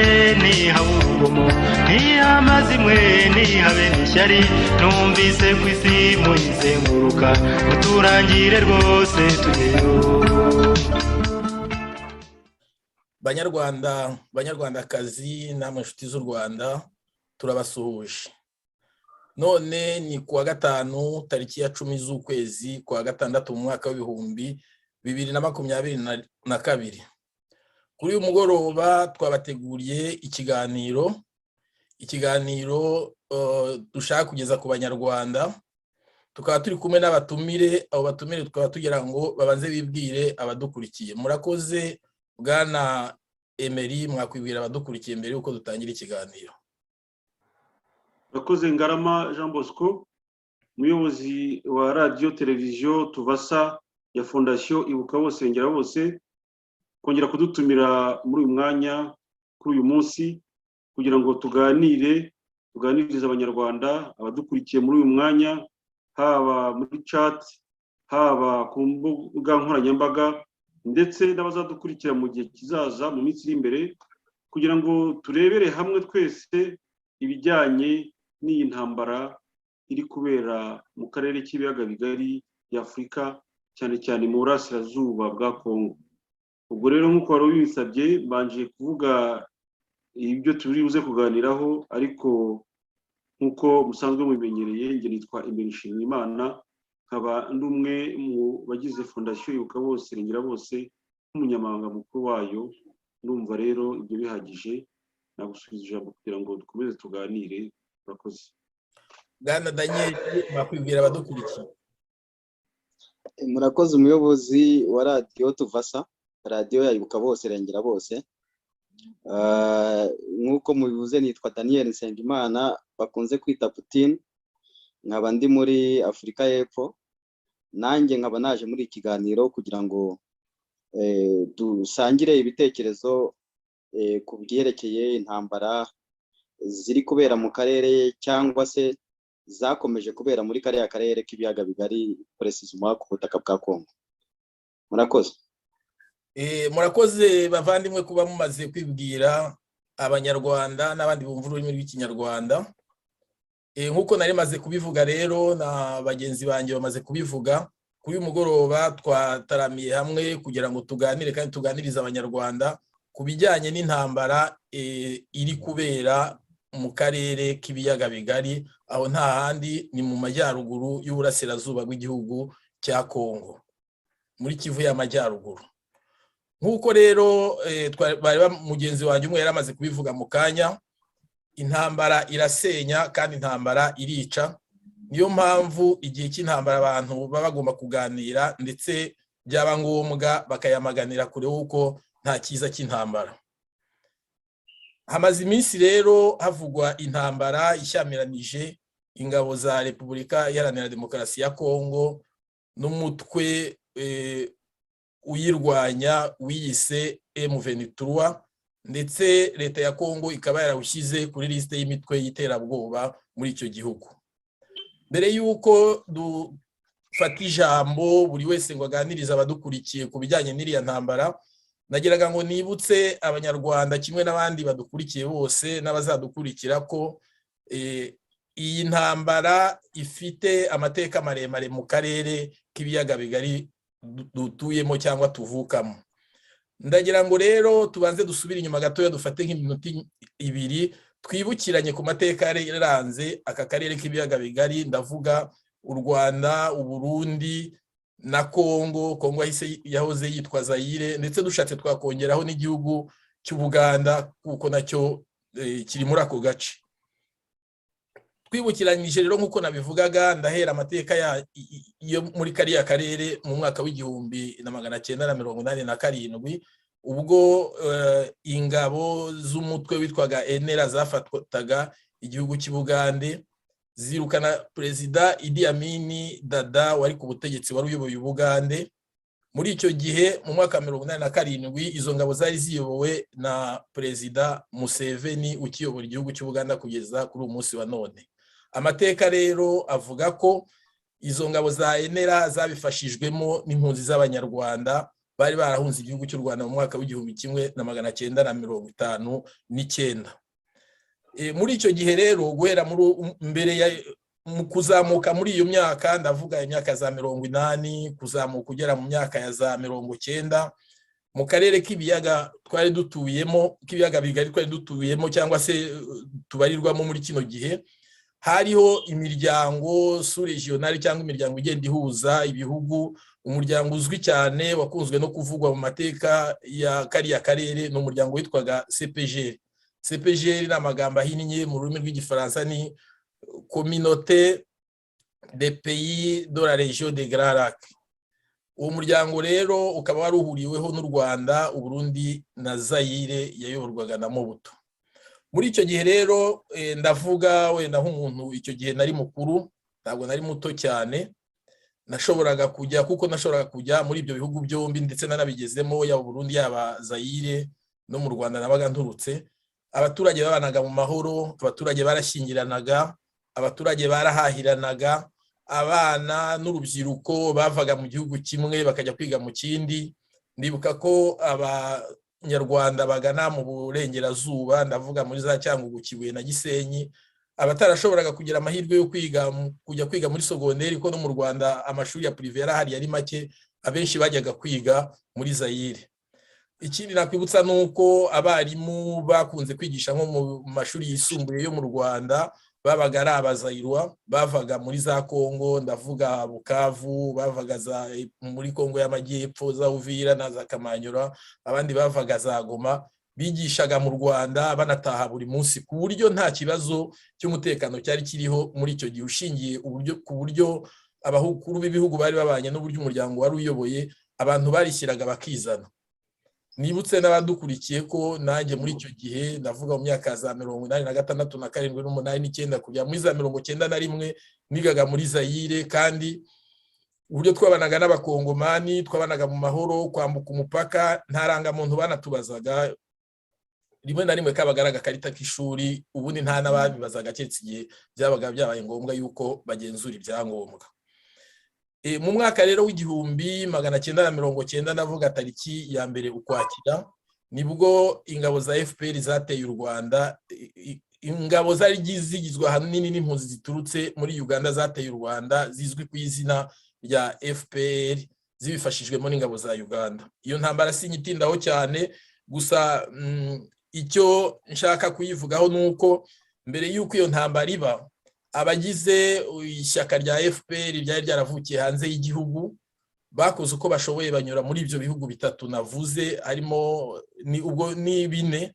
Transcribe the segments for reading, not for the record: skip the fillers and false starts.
karengane ntihabe urugomo ntihamaze imwe ntihabe n'ishyari numvise ku isi muyizenguruka uturangire rwose tugeyo. Banyarwanda, banyarwandakazi namwe inshuti z'u Rwanda turabasuhuje. None ni kuwa gatanu tariki ya 10 z'ukwezi kwa gatandatu mu mwaka w'ibihumbi 2022. Kuri uyu mugoroba twabateguriye ikiganiro dushaka kugeza ku banyarwanda. Tukaba turi kumwe n'abatumire, abo batumire tukaba tugira ngo babanze bibwire abadukurikiye. Murakoze Bwana Emery, mwakwibwira abadukurikiye mbere yuko dutangira ikiganiro. Murakoze Ngarama Jean Bosco, umuyobozi wa radio televiziyo Tuvasa ya Fondation Ibuka Bose Rengera Bose, kongera kudutumira muri uyu mwanya kuri uyu munsi kugira ngo tuganirize abanyarwanda abadukurikiye muri uyu mwanya, haba muri chat, haba ku mbuga nkoranyambaga ndetse n'abazadukurikira mu gihe kizaza mu minsi iri imbere, kugira ngo turebere hamwe twese ibijyanye n'iyi ntambara iri kubera mu karere k'ibiyaga bigari y'Afrika, cyane cyane mu burasirazuba bwa Kongo. Ubwo rero nk'uko wari ubisabye, mbanje kuvuga ibyo turi buze kuganiraho, ariko nk'uko musanzwe mubimenyereye, njye nitwa Emery Nshimiyimana, nkaba ndi umwe mu bagize Fondation Ibuka Bose Rengera Bose, nk'umunyamabanga mukuru wayo. Ndumva rero ibyo bihagije, nagusubiza ijambo kugira ngo dukomeze tuganire. Murakoze. Bwana Daniel, mwakwibwira abadukurikiye. Murakoze umuyobozi wa radio Tuvasa, radio ya Ibuka Bose Rengera Bose. Nk'uko mubivuze, nitwa Daniel Nsengimana bakunze kwita Putin, nkaba ndi muri Afrika y'Epfo. Nanjye nkaba naje muri ikiganiro kugira ngo dusangire ibitekerezo ku byerekeye intambara ziri kubera mu karere cyangwa se zakomeje kubera muri kariya karere k'ibiyaga bigari, precisement ku butaka bwa Kongo. Murakoze. Murakoze bavandimwe kuba mumaze kwibwira abanyarwanda n'abandi bumva ururimi rw'ikinyarwanda. Nkuko nari maze kubivuga rero na bagenzi banjye bamaze kubivuga, kuri uyu mugoroba twataramiye hamwe kugira ngo tuganire kandi tuganirize abanyarwanda ku bijyanye n'intambara iri kubera mu karere k'ibiyaga bigari, aho nta handi ni mu majyaruguru y'uburasirazuba bw'igihugu cya Kongo, muri Kivu y'Amajyaruguru. Nkuko rero mugenzi wanjye umwe yaramaze kubivuga mu kanya, intambara irasenya kandi intambara irica. Niyo mpamvu igihe cy'intambara abantu baba bagomba kuganira, ndetse byaba ngombwa bakayamaganira kure uko nta cyiza cy'intambara. Hamaze iminsi rero havugwa intambara ishyamiranyije ingabo za Repubulika Iharanira Demokarasi ya Kongo n'umutwe uyirwanya wiyise M23, ndetse leta ya Kongo ikaba yarawushyize kuri liste y'imitwe y'iterabwoba muri icyo gihugu. Mbere yuko dufata ijambo buri wese ngo aganirize abadukurikiye ku bijyanye n'iriya ntambara, nagiraga ngo nibutse abanyarwanda kimwe n'abandi badukurikiye bose n'abazadukurikira ko iyi ntambara ifite amateka maremare mu karere k'ibiyaga bigari dutuyemo cyangwa tuvukamo. Ndagira ngo rero tubanze dusubire inyuma gatoya, dufate nk'iminota 2 twibukiranye ku mateka yaranze aka karere k'ibiyaga bigari. Ndavuga u Rwanda, u Burundi na Kongo. Kongo yahoze yitwa Zaire, ndetse dushatse twakongeraho n'igihugu cy'Ubuganda kuko nacyo kiri muri ako gace. Twibukiranyije rero nk'uko nabivugaga, ndahera amateka yo muri kariya karere mu mwaka w'1987, ubwo ingabo z'umutwe witwaga Enera zafatwaga igihugu cy'Ubugande, zirukana Perezida Idi Amin Dada wari ku butegetsi, wari uyoboye Ubugande. Muri icyo gihe mu mwaka 1987 izo ngabo zari ziyobowe na Perezida Museveni ukiyobora igihugu cy'Ubuganda kugeza kuri umunsi wa none. Amateka rero avuga ko izo ngabo za Enera zabifashijwemo n'impunzi z'abanyarwanda bari barahunze igihugu cy'u Rwanda mu mwaka w'1959. Muri icyo gihe rero guhera mu kuzamuka muri iyo myaka, ndavuga imyaka za 80 kuzamuka kugera mu myaka ya za 90, mu karere k'ibiyaga twari dutuyemo, k'ibiyaga bigari twari dutuyemo cyangwa se tubarirwamo muri kino gihe, hariho imiryango sous-regionale cyangwa imiryango igenda ihuza ibihugu. Umuryango uzwi cyane wakunzwe no kuvugwa mu mateka ya kariya karere ni umuryango witwaga CPGL. CPGL ni amagambo ahinnye mu rurimi rw'igifaransa ni Communauté des pays de la région des Grands Lacs. Uwo muryango rero ukaba wari uhuriweho n'u Rwanda, u Burundi na Zaire yayoborwaga na Mobutu. Muri icyo gihe rero ndavuga wenda nk'umuntu icyo gihe nari mukuru, ntabwo nari muto cyane, nashoboraga kujya muri ibyo bihugu byombi ndetse nanabigezemo, yaba Burundi yaba Zaire no mu Rwanda nabaga nturutse. Abaturage babanaga mu mahoro, abaturage barashyingiranaga, abaturage barahahiranaga, abana n'urubyiruko bavaga mu gihugu kimwe bakajya kwiga mu kindi. Ndibuka ko Abanyarwanda bagana mu burengerazuba, ndavuga muri za Cyangugu, Kibuye na Gisenyi, abatarashoboraga kugira amahirwe yo kujya kwiga muri sogonderi, ko no mu Rwanda amashuri ya privé yarahari yari make, abenshi bajyaga kwiga muri Zaire. Ikindi nakwibutsa nuko abarimu bakunze kwigisha nko mu mashuri yisumbuye yo mu Rwanda babaga ari Abazayirwa, bavaga muri za Kongo, ndavuga Bukavu, bavaga muri Kongo y'Amajyepfo za Uvira na za Kamanyura, abandi bavaga za Goma, bigishaga mu Rwanda banataha buri munsi, ku buryo nta kibazo cy'umutekano cyari kiriho muri icyo gihe, ushingiye ku buryo abahukuru b'ibihugu bari babanye n'uburyo umuryango wari uyoboye, abantu barishyiraga bakizana. Nibutse n'abadukurikiye ko nanjye muri icyo gihe, ndavuga mu myaka za 86 na 7 8 9 kujya muri za 91 nigaga muri Zaire, kandi uburyo twabanaga n'abakongomani, twabanaga mu mahoro, kwambuka umupaka nta rangamuntu banatubazaga, rimwe na rimwe kabagaraga karita k'ishuri, ubundi nta nababibazaga cyetse igihe byabaga byabaye ngombwa yuko bagenzura ibyangombwa. Mu mwaka rero w'1990, ndavuga tariki ya 1 Ukwakira, nibwo ingabo za FPR zateye u Rwanda. Ingabo zari zigizwe ahanini n'impunzi ziturutse muri Uganda zateye u Rwanda, zizwi ku izina rya FPR, zibifashijwemo n'ingabo za Uganda. Iyo ntambara sinyitindaho cyane, gusa icyo nshaka kuyivugaho nuko mbere y'uko iyo ntambara iba, abagize ishyaka rya FPR ryari ryaravukiye hanze y'igihugu bakoze uko bashoboye, banyura muri ibyo bihugu bitatu navuze, harimo ubwo ni 4,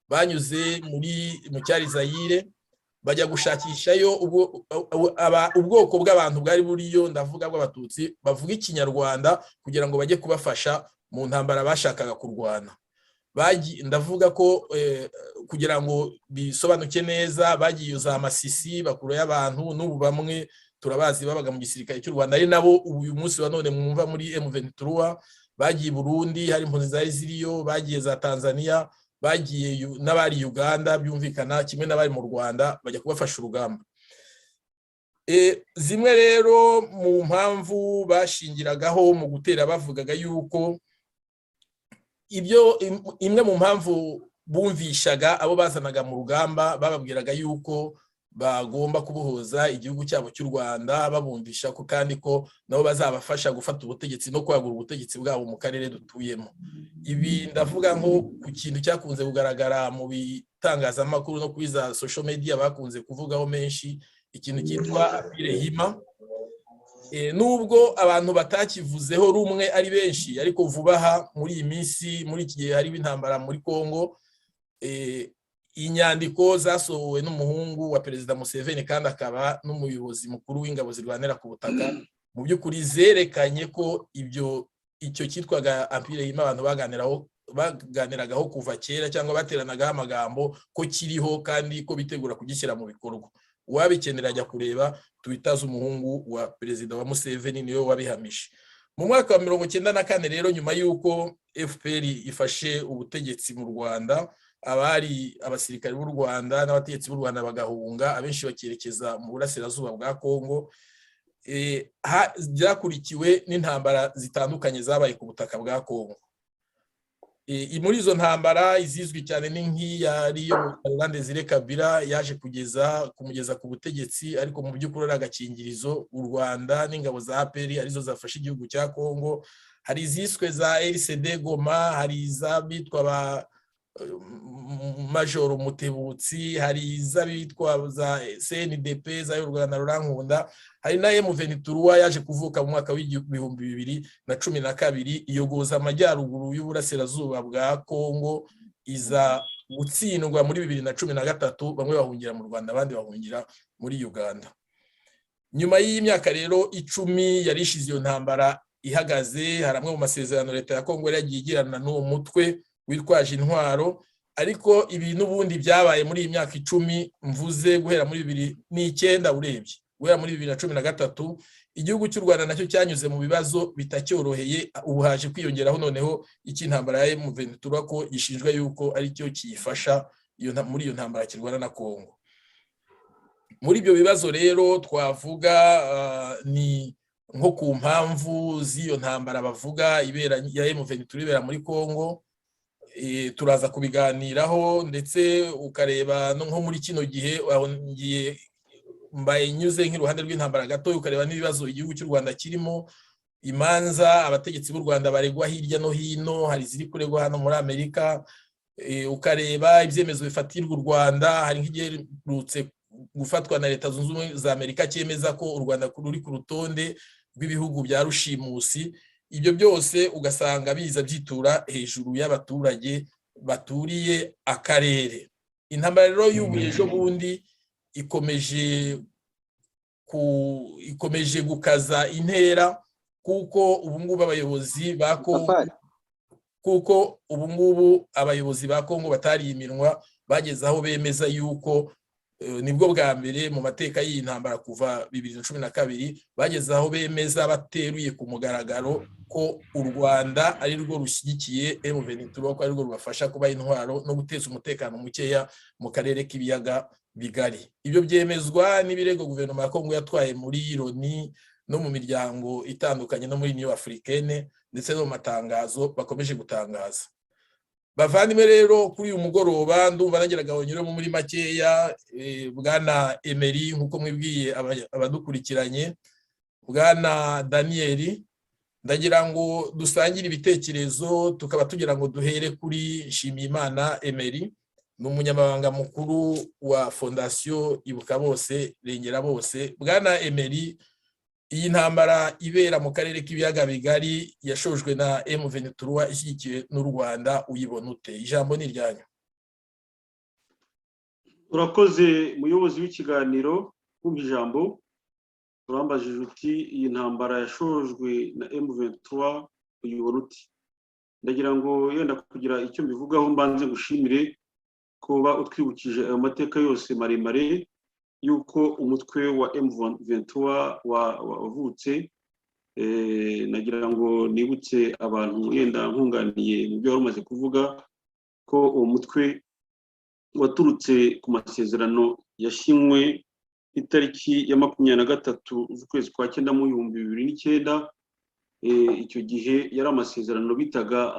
banyuze mu cyari Zaire, bajya gushakishayo ubwoko bw'abantu bwari buriyo, ndavuga bw'Abatutsi bavuga Ikinyarwanda, kugira ngo bajye kubafasha mu ntambara bashakaga kurwana. Ndavuga ko kugira ngo bisobanuke neza, bagiye za Masisi bakurayo abantu, n'ubu bamwe turabazi babaga mu gisirikare cy'u Rwanda, ari nabo uyu munsi wa none mwumva muri M23. Bagiye Burundi, hari impunzi zari ziriyo, bagiye za Tanzania, bagiye n'abari Uganda, byumvikana kimwe n'abari mu Rwanda, bajya kubafasha urugamba. Zimwe rero mu mpamvu bashingiragaho mu gutera, bavugaga yuko imwe mu mpamvu bumvishaga abo bazanaga mu rugamba, bababwiraga yuko bagomba kubohoza igihugu cyabo cy'u Rwanda, babumvisha ko kandi ko nabo bazabafasha gufata ubutegetsi no kwagura ubutegetsi bwabo mu karere dutuyemo. Ibi ndavuga nko ku kintu cyakunze kugaragara mu bitangazamakuru no kuri za social media, bakunze kuvugaho menshi, ikintu cyitwa Pirehima. Nubwo abantu batakivuzeho rumwe ari benshi, ariko vuba aha muri iyi minsi, muri iki gihe hari intambara muri Kongo, inyandiko zasohowe n'umuhungu wa Perezida Museveni kandi akaba n'umuyobozi mukuru w'ingabo zirwanira ku butaka, mu by'ukuri zerekanye ko icyo cyitwaga Pirehima abantu baganiragaho kuva kera, cyangwa bateranagaho amagambo, ko kiriho kandi ko bitegura kugishyira mu bikorwa. Uwabikenera ajya kureba Twitter z'umuhungu wa Perezida wa Museveni, niyo wabihamishe. Mu mwaka wa 1994 rero, nyuma y'uko FPR ifashe ubutegetsi mu Rwanda, abasirikari b'u Rwanda n'abategetsi b'u Rwanda bagahunga, abenshi bakerekeza mu burasirazuba bwa Kongo. byakurikiwe n'intambara zitandukanye zabaye ku butaka bwa Kongo. Muri izo ntambara izizwi cyane ni nk'iyari yo Laurent Désiré Kabila yaje kumugeza ku butegetsi, ariko mu by'ukuri ari agakingirizo u Rwanda n'ingabo za APR arizo zafashe igihugu cya Kongo. Hari iziswe za RCD Goma, hari izabitwa ba Major Mutebutsi, hari izabitwa za CNDP za Rwanda Rurankunda, hari na M23 yaje kuvuka mu mwaka w'ibihumbi 2012 iyogoza amajyaruguru y'uburasirazuba bwa Kongo, iza gutsindwa muri 2013, bamwe bahungira mu Rwanda abandi bahungira muri Uganda. Nyuma y'imyaka rero 10 yarishize iyo ntambara ihagaze, haramwe mu masezerano leta ya Kongo yagiye igirana n'uwo mutwe witwaje intwaro, ariko ibi n'ubundi byabaye muri iyi myaka 10 mvuze, guhera muri 2009 urebye guhera muri 2013 igihugu cy'u Rwanda nacyo cyanyuze mu bibazo bitacyoroheye. Ubu haje kwiyongeraho noneho ikintambara ya M23 ko gishinjwa yuko ari cyo kiyifasha muri iyo ntambara kirwana na Kongo. Muri ibyo bibazo rero twavuga ni nko ku mpamvu z'iyo ntambara bavuga ibera ya M23 ibera muri Kongo. Turaza kubiganiraho, ndetse ukareba nko muri kino gihe ngiye mbaye nyuze nk'iruhande rw'intambara gato, ukareba n'ibibazo igihugu cy'u Rwanda kirimo, imanza abategetsi b'u Rwanda baregwa hirya no hino, hari ziri kuregwa hano muri Amerika, ukareba ibyemezo bifatirwa u Rwanda, hari nk'igiherutse gufatwa na Leta Zunze Ubumwe za Amerika cyemeza ko u Rwanda ruri ku rutonde rw'ibihugu bya rushimusi. Ibyo byose ugasanga biza byitura hejuru y'abaturage baturiye akarere. Intambara rero y'ubuyejo bundi ikomeje gukaza intera, kuko ubungubu abayobozi ba Kongo batari iminwa, bageze aho bemeza yuko nibwo bwa mbere mu mateka y'iyi ntambara kuva 2012 bageze aho bemeza bateruye ku mugaragaro ko u Rwanda ari rwo rushyigikiye M23, ko ari rwo rubafasha kuba intwaro no guteza umutekano mukeya mu karere k'ibiyaga bigari. Ibyo byemezwa n'ibirego guverinoma ya Kongo yatwaye muri Loni no mu miryango itandukanye no muri Union Africaine, ndetse no mu matangazo bakomeje gutangaza. Bavandimwe rero, kuri uyu mugoroba ndumva nageraga nyuremo muri makeya. Bwana Emery, nkuko mwibwiye abadukurikiranye, Bwana Daniel, ndagira ngo dusangire ibitekerezo, tukaba tugira ngo duhere kuri Nshimiyimana Emery, ni umunyamabanga mukuru wa Fondation Ibuka Bose Rengera Bose. Bwana Emery, iyi ntambara ibera mu karere k'ibiyaga bigari yashojwe na M23 ishyigikiwe n'u Rwanda, uyibona ute? Ijambo ni ryanyu. Urakoze muyobozi w'ikiganiro kumva ijambo. Urambajije uti iyi ntambara yashojwe na M23 uyibona ute? Ndagira ngo yenda kugira icyo mbivugaho, mbanze gushimire kuba utwibukije ayo mateka yose maremare yuko umutwe wa M23 wavutse. Nagira ngo nibutse abantu, yenda nkunganiye mu byo wari umaze kuvuga, ko uwo mutwe waturutse ku masezerano yashinywe itariki ya 23 z'ukwezi kwa 9 mu 2009. Icyo gihe yari amasezerano bitaga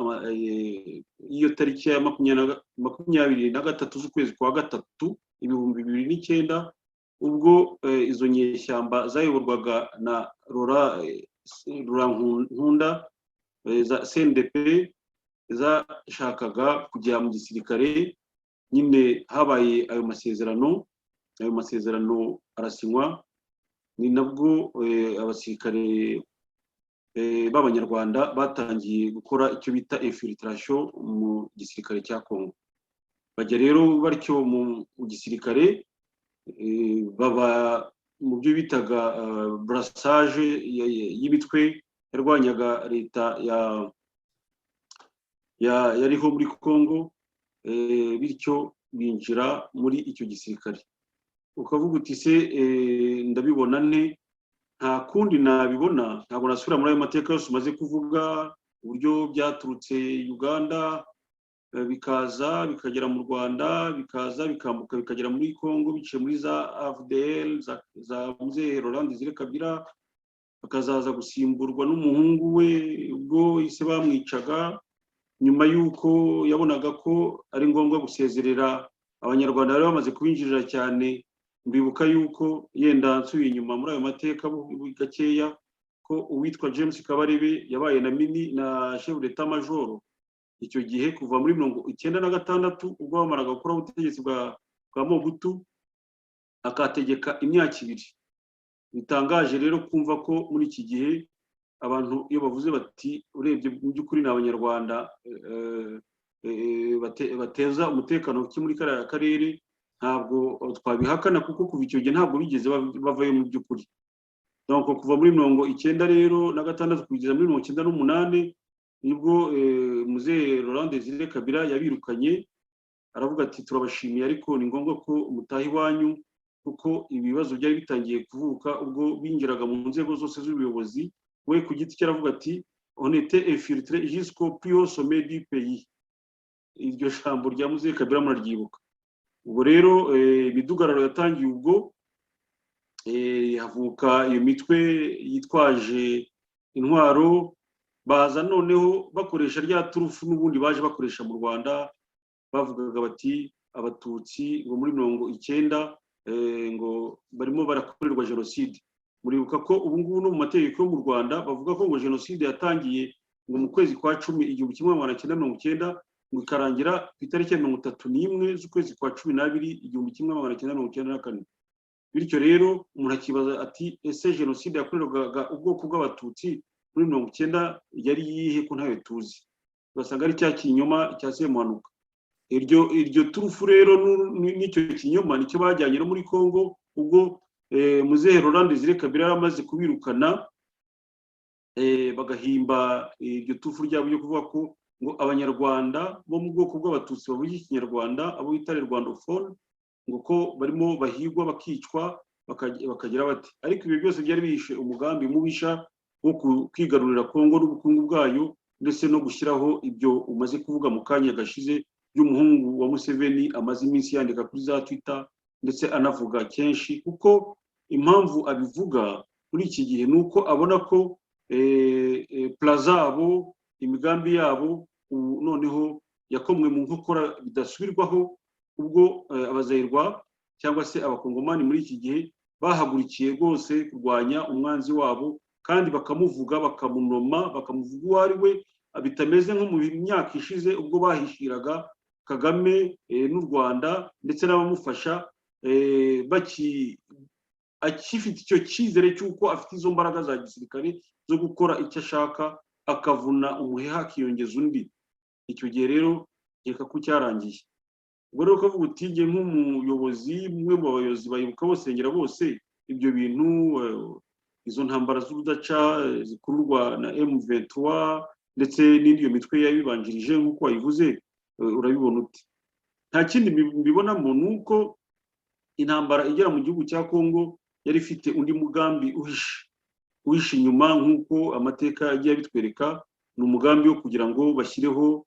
iyo tariki ya 23 z'ukwezi kwa 3 2009, ubwo izo nyeshyamba zayoborwaga na Rurankunda za CNDP zashakaga kujya mu gisirikare. Nyine habaye ayo masezerano arasinywa, ni nabwo abasirikare b'abanyarwanda batangiye gukora icyo bita infiltration mu gisirikare cya Kongo. Bajya rero batyo mu gisirikare, baba mu byo bitaga brassage y'ibitwe yarwanyaga leta yariho muri Kongo, bityo binjira muri icyo gisirikare. Ukavuga uti se ndabibona nte? Nta kundi nabibona, ntabwo nasubira muri ayo mateka yose umaze kuvuga, uburyo byaturutse Uganda bikaza bikagera mu Rwanda, bikaza bikambuka bikagera muri Kongo biciye muri za AFDL za Mzee Laurent Désiré Kabila, akazaza gusimburwa n'umuhungu we ubwo ise bamwicaga, nyuma y'uko yabonaga ko ari ngombwa gusezerera abanyarwanda bari bamaze kubinjirira cyane. Mbibuka y'uko yenda nsubiye inyuma muri ayo mateka gakeya ko uwitwa James Kabarebe yabaye na chef d'état major icyo gihe kuva muri 1996 ubwo bamaraga gukora ubutegetsi bwa Mobutu, akategeka imyaka 2. Bitangaje rero kumva ko muri iki gihe abantu iyo bavuze bati urebye mu by'ukuri n'abanyarwanda bateza umutekano muri kariya karere, ntabwo twabihakana kuko kuva icyo gihe ntabwo bigeze bavayo mu by'ukuri. Donc kuva muri 1996 kugeza muri 1998 nibwo Muzehe Laurent Désiré Kabila yabirukanye, aravuga ati turabashimiye ariko ni ngombwa ko mutaha iwanyu, kuko ibibazo byari bitangiye kuvuka ubwo binjiraga mu nzego zose z'ubuyobozi. We ku giti cye aravuga ati on était infiltré jusqu'au plus haut sommet du pays. Iryo jambo rya Muzehe Kabila muraryibuka. Ubwo rero ibidugararo yatangiye ubwo havuka iyo mitwe yitwaje intwaro, baza noneho bakoresha rya turufu n'ubundi baje bakoresha mu Rwanda, bavugaga bati abatutsi ngo muri 19 ngo barimo barakorerwa jenoside. Muribuka ko ubu ngubu no mu mategeko yo mu Rwanda bavuga ko ngo jenoside yatangiye ngo mu kwezi kwa 10 1990 ngo ikarangira ku itariki ya 31 z'ukwezi kwa 12 1994. Bityo rero umuntu akibaza ati ese jenoside yakorerwaga ubwoko bw'abatutsi muri 19 yari yihe ko ntayo tuzi? Ugasanga ari cya kinyoma cya Semuhanuka. Iryo turufu rero n'icyo kinyoma nicyo bajyanye no muri Kongo ubwo Muzehe Laurent Désiré Kabila yaramaze kubirukana, bagahimba iryo turufu ryabo ryo kuvuga ko ngo abanyarwanda bo mu bwoko bw'abatutsi bavuga ikinyarwanda abo bita rwandophone ngo ko barimo bahigwa bakicwa bakagira bati. Ariko ibyo byose byari bihishe umugambi mubisha wo kwigarurira Kongo n'ubukungu bwayo, ndetse no gushyiraho ibyo umaze kuvuga mu kanya gashize by'umuhungu wa Museveni amaze iminsi yandika kuri za Twitter ndetse anavuga kenshi, kuko impamvu abivuga muri iki gihe nuko abona ko plazabo imigambi yabo noneho yakomwe mu nkokora bidasubirwaho, ubwo abazayirwa cyangwa se abakongomani muri iki gihe bahagurikiye rwose kurwanya umwanzi wabo, kandi bakamuvuga bakamunoma bakamuvuga uwo ari we, bitameze nko mu myaka ishize ubwo bahishiraga Kagame n'u Rwanda ndetse n'abamufasha akifite icyo cyizere cy'uko afite izo mbaraga za gisirikare zo gukora icyo ashaka, akavuna umuheha akiyongeza undi. Icyo gihe rero reka ko cyarangiye. Ubwo rero ukavuga uti nge nk'umuyobozi, mwe mu bayobozi bayibuka bosengera bose, ibyo bintu izo ntambara z'urudaca zikururwa na M23 ndetse n'indi yo mitwe yabibanjirije nk'uko wayivuze, urabibona uti? Nta kindi mbibonamo nuko intambara igera mu gihugu cya Kongo yari ifite undi mugambi uhishe inyuma, nk'uko amateka yagiye abitwereka. Ni umugambi wo kugira ngo bashyireho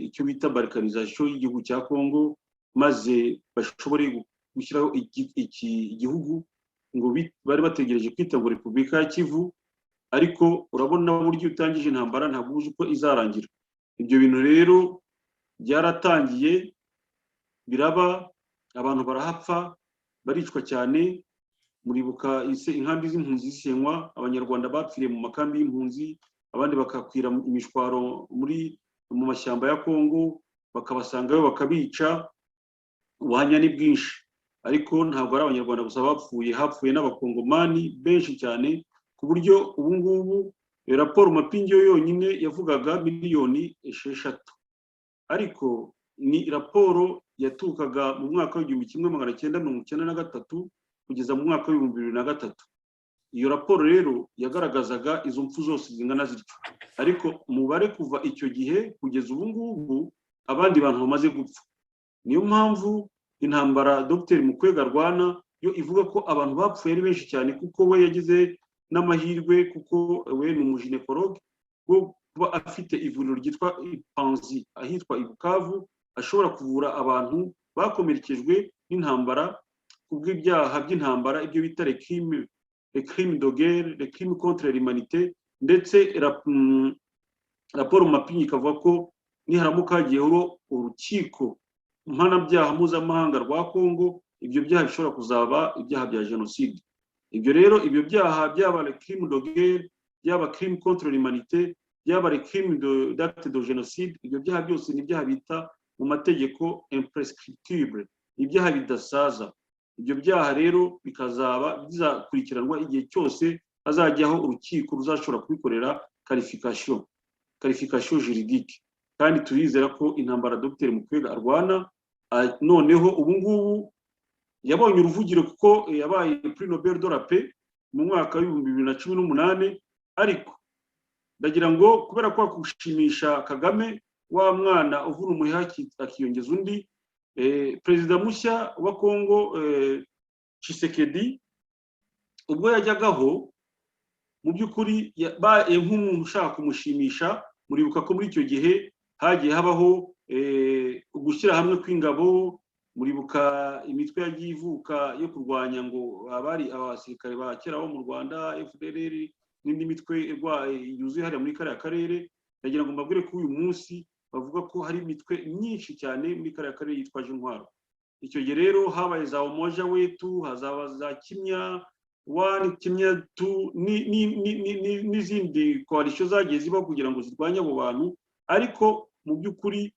icyo bita balkanisation y'igihugu cya Kongo, maze bashobore gushyiraho igihugu ngo bari bategereje kwita ngo Repubulika ya Kivu. Ariko urabona buryo utangije intambara ntabwo uzi uko izarangira. Ibyo bintu rero byaratangiye biraba, abantu barahapfa baricwa cyane. Muribuka inkambi z'impunzi zisenywa, abanyarwanda bapfiriye mu makambi y'impunzi, abandi bakakwira imishwaro mu mashyamba ya Kongo, bakabasangayo bakabica. Ubuhamya ni bwinshi, ariko ntabwo ari abanyarwanda gusa bapfuye, hapfuye n'abakongomani benshi cyane, ku buryo ubu ngubu raporo Mapingi yo yonyine yavugaga 6 miliyoni. Ariko ni raporo yatukaga mu mwaka w'1993 kugeza mu mwaka w'2003. Iyo raporo rero yagaragazaga izo mpfu zose zingana zityo, ariko umubare kuva icyo gihe kugeza ubu ngubu abandi bantu bamaze gupfa. Niyo mpamvu intambara Dr Mukwege arwana yo ivuga ko abantu bapfuye ari benshi cyane, kuko we yagize n'amahirwe, kuko we ni umuginekologe wo kuba afite ivuriro ryitwa Ipanzi ahitwa i Bukavu, ashobora kuvura abantu bakomerekejwe n'intambara kubw'ibyaha by'intambara, ibyo bita crime les crimes de guerre, les crimes contre l'humanité, ndetse raporo Mapinyi ikavuga ko niharamuka hagiyeho urukiko mpanabyaha mpuzamahanga rwa Kongo, ibyo byaha bishobora kuzaba ibyaha bya jenoside. Ibyo rero ibyo byaha byaba les crimes de guerre, byaba crime contre l'humanité, byaba les crimes d'acte de génocide, ibyo byaha byose ni ibyaha bita mu mategeko imprescriptible, ibyaha bidasaza. Ibyo byaha rero bikazaba bizakurikiranwa igihe cyose hazajyaho urukiko ruzashobora kubikorera qualification juridique. Kandi turizera ko intambara Dr Mukwege arwana noneho ubu ngubu yabonye uruvugiro kuko yabaye Prix Nobel de la Paix mu mwaka wa 2018, ariko ndagira ngo kubera ko kushimisha Kagame wa mwana uvuna umuheha akiyongeza undi, perezida mushya wa Kongo Tshisekedi ubwo yajyagaho mu by'ukuri yabaye nk'umuntu ushaka kumushimisha. Muribuka ko muri icyo gihe hagiye habaho gushyira hamwe kw'ingabo, muribuka imitwe yagiye ivuka yo kurwanya ngo abari abasirikare ba kera bo mu Rwanda, FDLR n'indi mitwe yuzuye hariya muri kariya karere. Ndagira ngo mbabwire ko uyu munsi bavuga ko hari imitwe myinshi cyane muri kariya karere yitwaje intwaro. Icyo gihe rero habaye za Umoja Wetu, hazaba za Kimya 1, Kimya 2 n'izindi coalition zagiye ziba kugira ngo zirwanye abo bantu. Ariko mu by'ukuri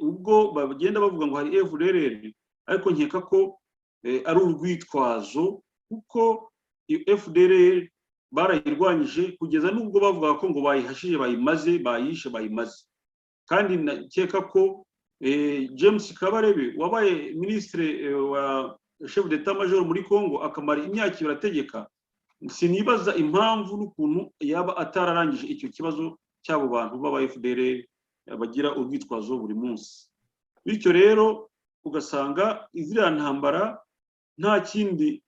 ubwo bagenda bavuga ngo hari FDLR, ariko nkeka ko ari urwitwazo, kuko FDLR barayirwanyije kugeza n'ubwo bavuga ko ngo bayihashije, bayishe. Kandi nakeka ko James Kabarebe wabaye ministre wa chef d'état major muri Kongo akamara imyaka birategeka, sinibaza impamvu n'ukuntu yaba atararangije icyo kibazo cy'abo bantu baba FDLR bagira urwitwazo buri munsi. Bityo rero ugasanga iziriya ntambara nta kindi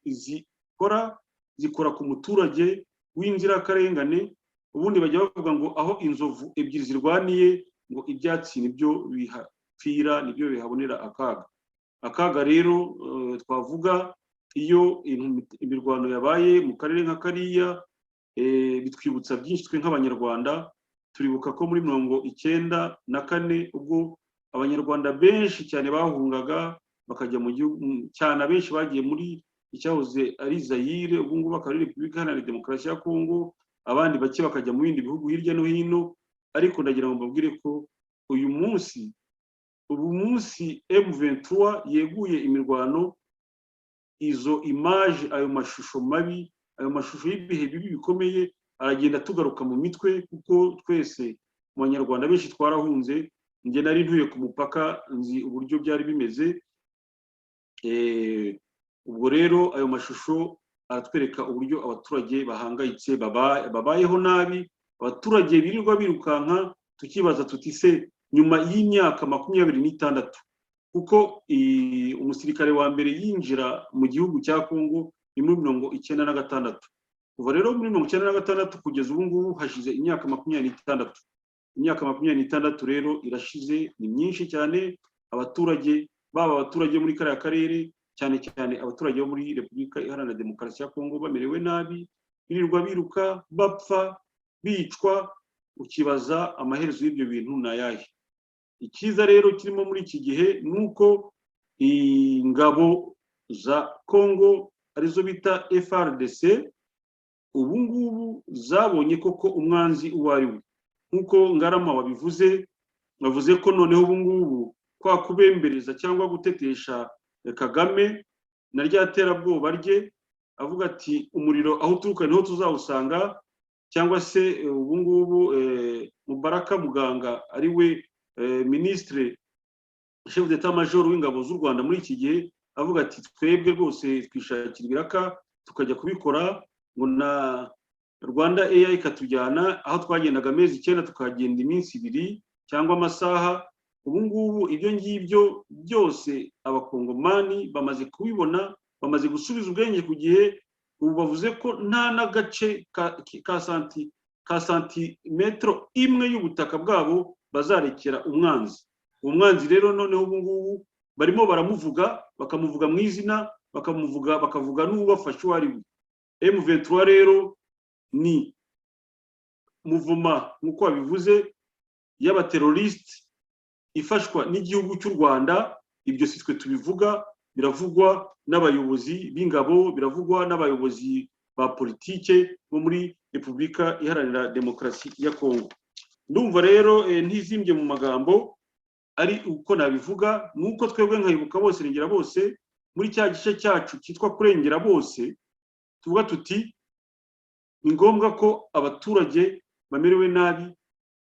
zikora ku muturage w'inzirakarengane. Ubundi bajya bavuga ngo aho inzovu ebyiri zirwaniye ngo ibyatsi nibyo bihapfira, nibyo bihabonera akaga. Rero twavuga iyo imirwano yabaye mu karere nka kariya, bitwibutsa byinshi twe nk'abanyarwanda. Turibuka ko muri 1994 ubwo abanyarwanda benshi cyane bahungaga bakajya mu gihugu cyane, abenshi bagiye muri icyahoze ari Zaire, ubu ngubu akaba ari Repubulika Iharanira Demokarasi ya Kongo, abandi bake bakajya mu bindi bihugu hirya no hino. Ariko ndagira ngo mbabwire ko uyu munsi M23 yeguye imirwano, izo image, ayo mashusho mabi, ayo mashusho y'ibihe bibi bikomeye aragenda tugaruka mu mitwe, kuko twese mu banyarwanda benshi twarahunze. Nge nari ntuye ku mupaka, nzi uburyo byari bimeze. Ubwo rero ayo mashusho aratwereka uburyo abaturage bahangayitse, babayeho nabi, abaturage birirwa birukanka. Tukibaza tuti se nyuma y'imyaka 26, kuko umusirikare wa mbere yinjira mu gihugu cya Kongo ni muri 1996. Kuva rero muri 1996 kugeza ubu ngubu hashize imyaka 26. Imyaka 26 rero irashize, ni myinshi cyane. Abaturage muri kariya karere, cyane cyane abaturage bo muri Repubulika Iharanira Demokarasi ya Kongo, bamerewe nabi, birirwa biruka, bapfa, bicwa. Ukibaza amaherezo y'ibyo bintu nayahe. Ikiza rero kirimo muri iki gihe nuko ingabo za Kongo arizo bita FARDC ubu ngubu zabonye koko umwanzi uwo ari we. Nkuko Ngarama wabivuze, bavuze ko noneho ubu ngubu kwa kubembereza cyangwa gutetesha Kagame na rya terabwoba rye, avuga ati umuriro aho uturuka niho tuzawusanga, cyangwa se ubu ngubu Mubaraka Muganga ari we ministre chef d'état major w'ingabo z'u Rwanda muri iki gihe, avuga ati twebwe rwose twishakira ibiraka tukajya kubikora, ngo na Rwanda AI ikatujyana aho twagendaga amezi 9 tukagenda iminsi 2 cyangwa amasaha. Ubu ngubu ibyo ngibyo byose abakongomani bamaze kubibona, bamaze gusubiza ubwenge ku gihe. Ubu bavuze ko nta n'agace ka santimetero imwe y'ubutaka bwabo bazarekera umwanzi. Uwo mwanzi rero noneho ubu ngubu barimo baramuvuga, bakamuvuga mu izina, bakavuga n'ubafashe uwo ari we. M23 rero ni muvuma nk'uko babivuze y'abateroriste ifashwa n'igihugu cy'u Rwanda. Ibyo si twe tubivuga, biravugwa n'abayobozi b'ingabo, biravugwa n'abayobozi ba politike bo muri Repubulika Iharanira Demokarasi ya Kongo. Ndumva rero ntizimbye mu magambo ari uko nabivuga, nuko twebwe nkayibuka bose rengera bose muri cya gice cyacu cyitwa kurengera bose, tuvuga tuti ni ngombwa ko abaturage bamerewe nabi,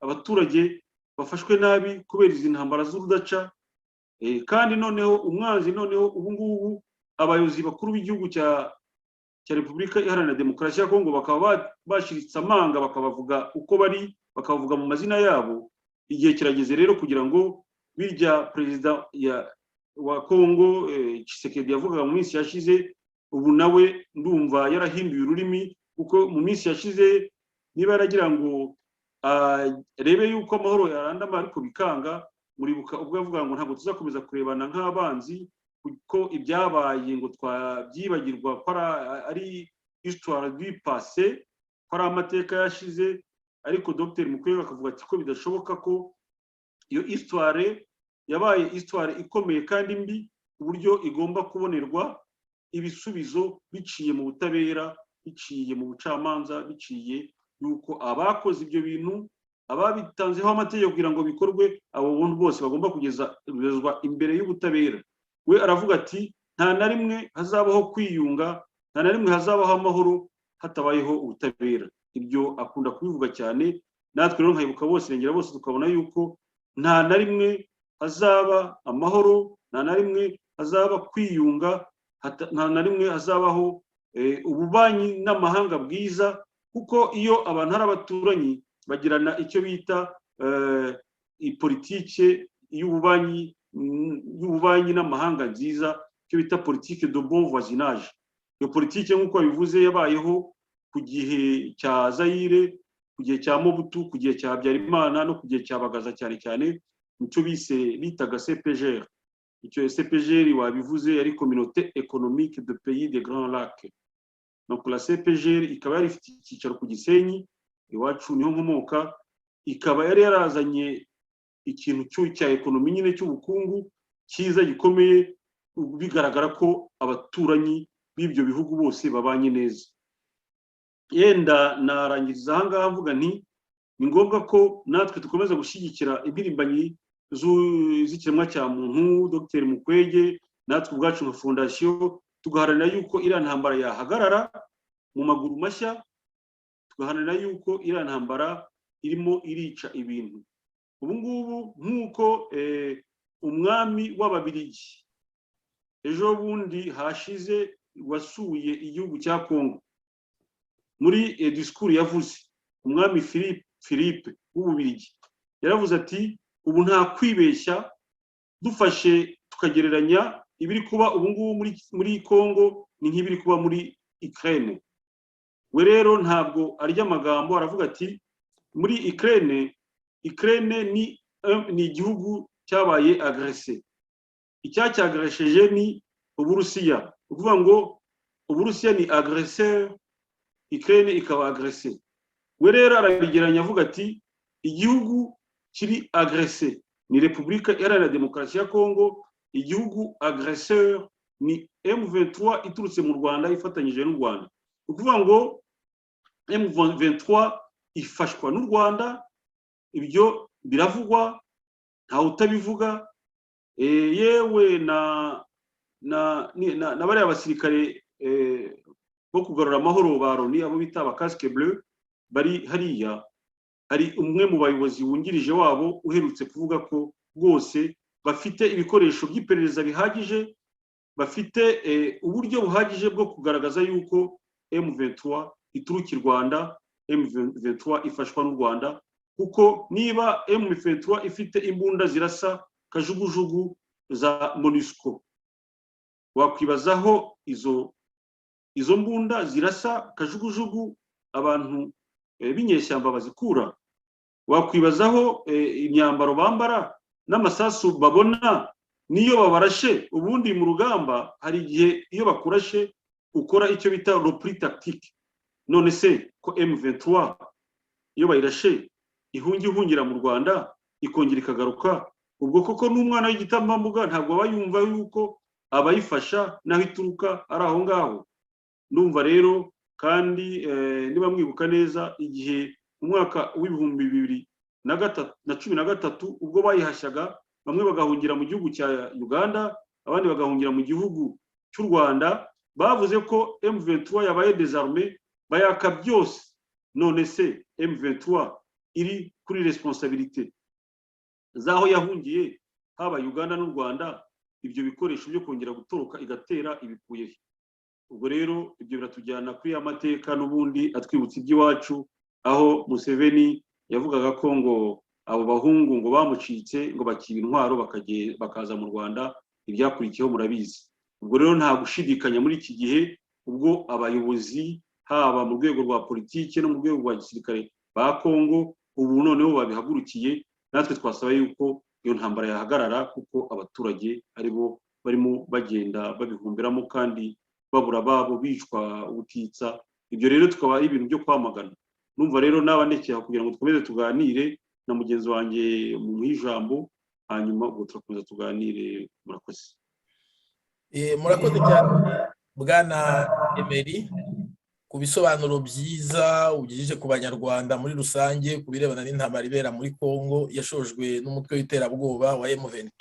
abaturage bafashwe nabi kubera izi ntambara z'urudaca, kandi noneho umwanzi noneho ubu ngubu abayobozi bakuru b'igihugu cya Repubulika Iharanira Demokarasi ya Kongo bakaba bashiritse amanga, bakabavuga uko bari, bakavuga mu mazina yabo. Igihe kirageze rero kugira ngo birya perezida wa Kongo Tshisekedi yavugaga mu minsi yashize, ubu nawe ndumva yarahinduye ururimi, kuko mu minsi yashize niba yaragira ngo rebe yuko amahoro yarandama ariko bikanga. Muribuka ubwo yavuga ngo ntabwo tuzakomeza kurebana nk'abanzi, kuko ibyabaye ngo twabyibagirwa ko ari histoire du passé, ko ari amateka yashize. Ariko Dr Mukwege akavuga ati ko bidashoboka, ko iyo histoire yabaye histoire ikomeye kandi mbi, uburyo igomba kubonerwa ibisubizo biciye mu butabera, biciye mu bucamanza, biciye yuko abakoze ibyo bintu, ababitanzeho amategeko kugira ngo bikorwe, abo buntu bose bagomba kugezwa imbere y'ubutabera. We aravuga ati nta na rimwe hazabaho kwiyunga, nta na rimwe hazabaho amahoro hatabayeho ubutabera. Ibyo akunda kubivuga cyane. Natwe rero nkayibuka bose rengera bose tukabona yuko nta na rimwe hazaba amahoro, nta na rimwe hazaba kwiyunga, nta na rimwe hazabaho ububanyi n'amahanga bwiza, kuko iyo abantu ari abaturanyi bagirana icyo bita politike y'ububanyi n'amahanga nziza, icyo bita politike de bon voisinage. Iyo politike nk'uko bivuze yabayeho ku gihe cya Zaire, ku gihe cya Mobutu, ku gihe cya Habyarimana no ku gihe cya Bagaza cyane cyane, nicyo bitaga CPGR. Icyo CPGR wabivuze yari communauté économique de pays des Grands Lacs. Donc la CPGR ikaba yari ifite icyicaro ku Gisenyi, iwacu niho nkomoka, ikaba yari yarazanye ikintu cya ekonomi nyine cy'ubukungu cyiza gikomeye, bigaragara ko abaturanyi b'ibyo bihugu bose babanye neza. Yenda narangiriza aha ngaha mvuga nti ni ngombwa ko natwe dukomeza gushyigikira impirimbanyi z'ikiremwa cya muntu. Dr Mukwege natwe ubwacu nka fondasiyo tugaharanira yuko iriya ntambara yahagarara mu maguru mashya, tugaharanira yuko iriya ntambara irimo irica ibintu. Ubu ngubu nk'uko umwami w'Ababiligi ejo bundi hashize wasuye igihugu cya Kongo, muri disikuru yavuze umwami Philippe w'Ububiligi yaravuze ati ubu nta kwibeshya, dufashe tukagereranya ibiri kuba ubu ngubu muri Kongo ni nk'ibiri kuba muri Ukraine. We rero ntabwo arya amagambo, aravuga ati muri Ukraine ni igihugu cyabaye agressé, icyacyagressheje ni Uburusiya. Ukuvuga ngo Uburusiya ni agresseur, Ukraine ikaba agressé. We rero arabigeranya avuga ati igihugu kiri agressé ni Repubulika Iharanira Demokarasi ya Kongo, igihugu agresseur ni M23 iturutse mu Rwanda ifatanyije n'u Rwanda. Ukuvuga ngo M23 ifashwa n'u Rwanda, ibyo biravugwa ntawe utabivuga. Yewe na bariya basirikare bo kugarura amahoro ba Loni, abo bita aba casque bleu, bari hariya. Hari umwe mu bayobozi wungirije wabo uherutse kuvuga ko rwose bafite ibikoresho by'iperereza bihagije, bafite uburyo buhagije bwo kugaragaza yuko M23 ituruka i Rwanda, M23 ifashwa n'u Rwanda, kuko niba M23 ifite imbunda zirasa kajugujugu za MONUSCO, wakwibazaho izo mbunda zirasa kajugujugu abantu b'inyeshyamba bazikura. Wakwibazaho imyambaro bambara n'amasasu babona niyo babarashe ubundi mu rugamba hari igihe iyo bakurashe ukora icyo bita repli tactique. None se ko M23 iyo bayirashe ihungira mu Rwanda ikongera ikagaruka, ubwo koko n'umwana w'igitambambuga ntabwo aba yumva yuko abayifasha naho ituruka ari aho ngaho. Ndumva rero kandi niba mwibuka neza igihe umwaka w'ibihumbi 2013 ubwo bayihashyaga, bamwe bagahungira mu gihugu cya Uganda, abandi bagahungira mu gihugu cy'u Rwanda, bavuze ko M23 yabaye désarmé bayaka byose. None se M23 iri kuri responsabilité zaho yahungiye haba Uganda n'u Rwanda, ibyo bikoresho byo kongera gutoroka igatera ibikuye. Ubwo rero ibyo biratujyana kuri amateka n'ubundi atwibutsa iby'iwacu, aho Museveni yavugaga ko ngo abo bahungu ngo bamucitse ngo bakiba intwaro bakaza mu Rwanda, ibyakurikiyeho murabizi. Ubwo rero nta gushidikanya muri iki gihe ubwo abayobozi haba mu rwego rwa politike no mu rwego rwa gisirikare ba Kongo ubu noneho babihagurukiye, natwe twasaba yuko iyo ntambara yahagarara, kuko abaturage aribo barimo bagenda babihumbiramo kandi babura babo bicwa ubutitsa. Ibyo rero tukaba ari ibintu byo kwamagana. Numva rero nabanekera kugira ngo dukomeze tuganire na mugenzi wanjye mu ijambo, hanyuma ubwo turakomeza tuganire. Murakoze. Murakoze cyane Bwana Emery ku bisobanuro byiza ugejeje ku banyarwanda muri rusange ku birebana n'intambara ibera muri Kongo yashojwe n'umutwe w'iterabwoba wa M23.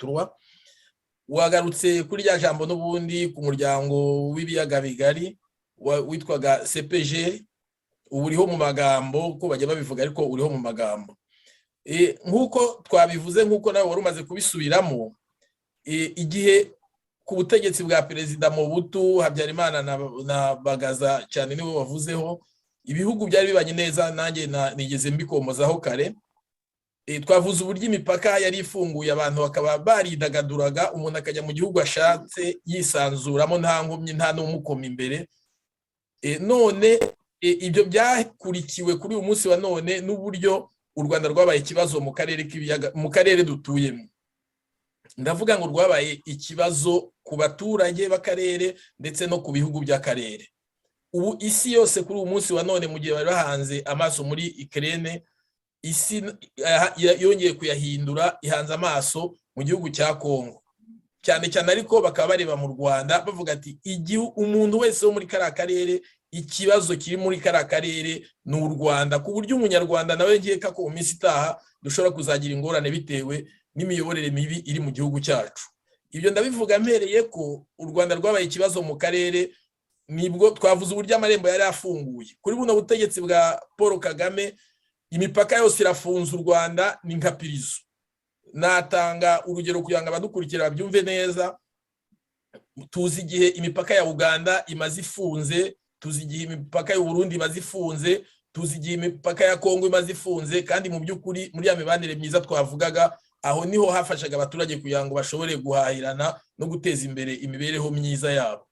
Wagarutse kuri rya jambo n'ubundi ku muryango w'ibiyaga bigari witwaga CPG, uriho mu magambo ko bajya babivuga ariko uriho mu magambo. Nk'uko twabivuze, nk'uko nawe wari umaze kubisubiramo, igihe ku butegetsi bwa Perezida Mobutu, Habyarimana na Bagaza cyane niwe wavuzeho, ibihugu byari bibanye neza, nanjye nigeze mbikomozaho kare. Twavuze uburyo imipaka yari ifunguye, abantu bakaba baridagaduraga, umuntu akajya mu gihugu ashatse yisanzuramo nta nkomyi, nta n'umukoma imbere. None ibyo byakurikiwe kuri uyu munsi wa none n'uburyo u Rwanda rwabaye ikibazo mu karere k'ibiyaga, mu karere dutuyemo. Ndavuga ngo rwabaye ikibazo ku baturage b'akarere ndetse no ku bihugu by'akarere. Ubu isi yose kuri uyu munsi wa none, mu gihe bari bahanze amaso muri Ukraine, isi yongeye kuyahindura, ihanze amaso mu gihugu cya Kongo cyane cyane, ariko bakaba bareba mu Rwanda bavuga ati umuntu wese wo muri kariya karere, ikibazo kiri muri kariya karere ni u Rwanda, ku buryo umunyarwanda nawe nkeka ko mu minsi itaha dushobora kuzagira ingorane bitewe n'imiyoborere mibi iri mu gihugu cyacu. Ibyo ndabivuga mpereye ko u Rwanda rwabaye ikibazo mu karere, nibwo twavuze uburyo amarembo yari afunguye. Kuri buno butegetsi bwa Paul Kagame, imipaka yose irafunze, u Rwanda ni nka pirizo. Natanga urugero kugira ngo abadukurikira babyumve neza. Tuzi igihe imipaka ya Uganda imaze ifunze, tuzi igihe imipaka y'u Burundi imaze ifunze, tuzi igihe imipaka ya Kongo imaze ifunze, kandi mu by'ukuri muri ya mibanire myiza twavugaga, aho niho hafashaga abaturage kugira ngo bashobore guhahirana no guteza imbere imibereho myiza yabo.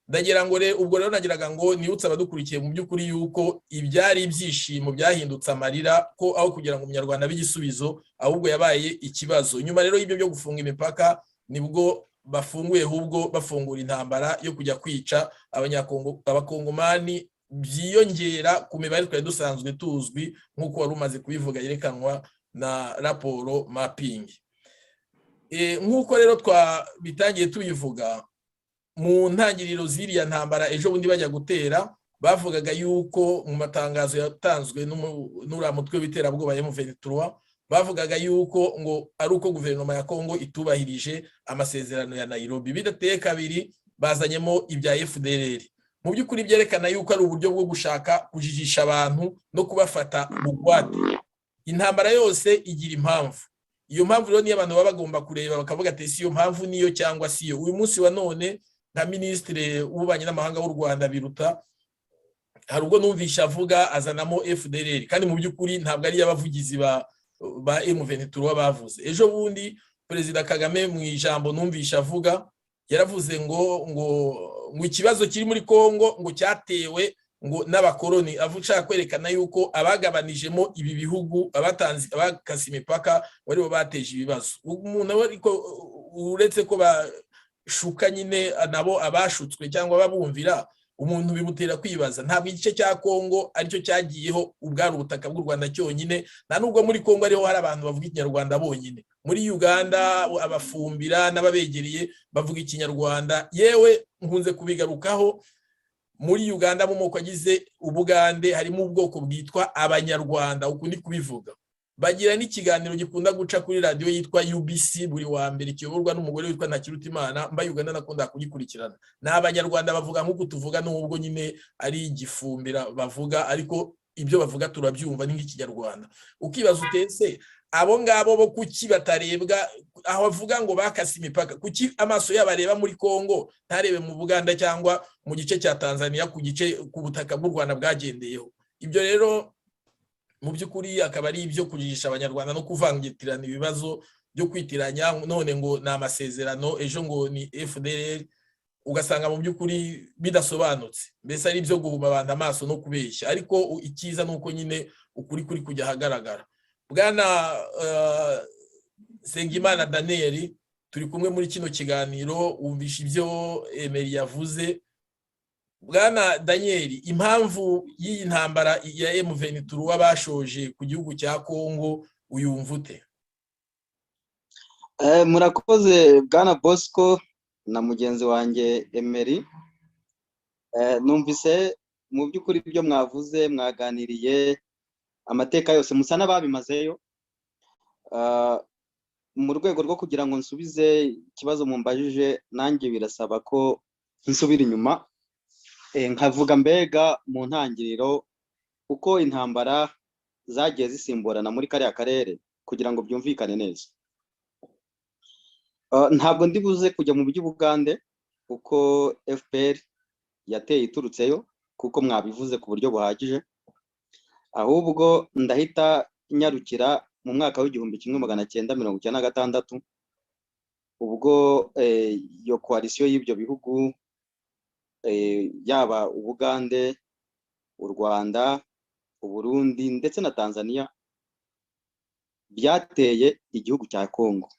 Ndagira ngo ubwo rero nagiraga ngo nibutse abadukurikiye mu by'ukuri yuko ibyari ibyishimo byahindutse amarira, ko aho kugira ngo umunyarwanda b'igisubizo ahubwo yabaye ikibazo. Nyuma rero y'ibyo byo gufunga imipaka nibwo bafunguye, ahubwo bafungura intambara yo kujya kwica abakongomani, byiyongera ku mibare twari dusanzwe tuzwi nk'uko wari umaze kubivuga yerekanwa na raporo mapping. Nk'uko rero bitangiye tubivuga mu ntangiriro ziriya ntambara, ejo bundi bajya gutera, bavugaga yuko mu matangazo yatanzwe n'uriya mutwe w'iterabwoba M23, bavugaga yuko ngo ari uko guverinoma ya Kongo itubahirije amasezerano ya Nairobi. Bidateye kabiri bazanyemo ibya FDLR. Mu by'ukuri byerekana yuko ari uburyo bwo gushaka kujijisha abantu no kubafata bugwate. Intambara yose igira impamvu. Iyo mpamvu rero niyo abantu baba bagomba kureba bakavuga ati si iyo mpamvu niyo cyangwa si yo. Uyu munsi wa none nka Minisitiri w'Ububanyi n'Amahanga w'u Rwanda Biruta, hari ubwo numvisha avuga azanamo FDLR, kandi mu by'ukuri ntabwo ari abavugizi ba M23 bavuze. Ejo bundi Perezida Kagame mu ijambo numvisha avuga, yaravuze ngo ikibazo kiri muri Kongo ngo cyatewe ngo n'abakoloni, avuga kwerekana yuko abagabanijemo ibi bihugu, abakase imipaka wari bo bateje ibibazo. Umuntu ariko uretse ko bashuka nyine nabo abashutswe cyangwa babumvira, umuntu bimutera kwibaza ntabwo igice cya Kongo aricyo cyagiyeho ubwari ubutaka bw'u Rwanda cyonyine, nta nubwo muri Kongo ariho hari abantu bavuga ikinyarwanda bonyine. Muri Uganda abafumbira n'ababegereye bavuga ikinyarwanda, yewe nkunze kubigarukaho. Muri Uganda mu moko agize Ubugande harimo ubwoko bwitwa Abanyarwanda, uko ndi kubivuga. Bagira n'ikiganiro gikunda guca kuri radio yitwa UBC buri wa mbere, kiyoborwa n'umugore witwa Ntakirutimana, mba Uganda nakunda kugikurikirana. N'Abanyarwanda bavuga nk'uko tuvuga, n'ubwo nyine ari igifumbira bavuga, ariko ibyo bavuga turabyumva ni nk'ikinyarwanda. Ukibaza utese abo ngabo bo kuki batarebwa aho bavuga ngo bakase imipaka, kuki amaso yabareba muri Kongo ntarebe mu Buganda cyangwa mu gice cya Tanzania, ku butaka bw'u Rwanda bwagendeyeho? Ibyo rero mu by'ukuri akaba ari ibyo kujijisha Abanyarwanda no kuvangitirana ibibazo byo kwitiranya, none ngo ni amasezerano, ejo ngo ni FDLR, ugasanga mu by'ukuri bidasobanutse, mbese ari ibyo guhuma abantu amaso no kubeshya. Ariko ikiza nuko nyine ukuri kuri kujya ahagaragara. Bwana Nsengimana Daniel, turi kumwe muri kino kiganiro, wumvisha ibyo Emery yavuze. Bwana Daniel, impamvu y'iyi ntambara ya M23 wabashoje ku gihugu cya Kongo uyumva ute? Murakoze Bwana Bosco na mugenzi wanjye Emery. Numvise mu by'ukuri ibyo mwavuze, mwaganiriye amateka yose musa n'ababimazeyo. Mu rwego rwo kugira ngo nsubize ikibazo mumbajije, nanjye birasaba ko nsubira inyuma nkavuga mbega mu ntangiriro uko intambara zagiye zisimburana muri kariya karere kugira ngo byumvikane neza. Ntabwo ndi buze kujya mu by'Ubugande uko FPR yateye iturutseyo, kuko mwabivuze ku buryo buhagije. Ahubwo ndahita nyarukira mu mwaka w'1996 ubwo iyo coalition y'ibyo bihugu, yaba Ubugande, u Rwanda, u Burundi ndetse na Tanzania, byateye igihugu cya Kongo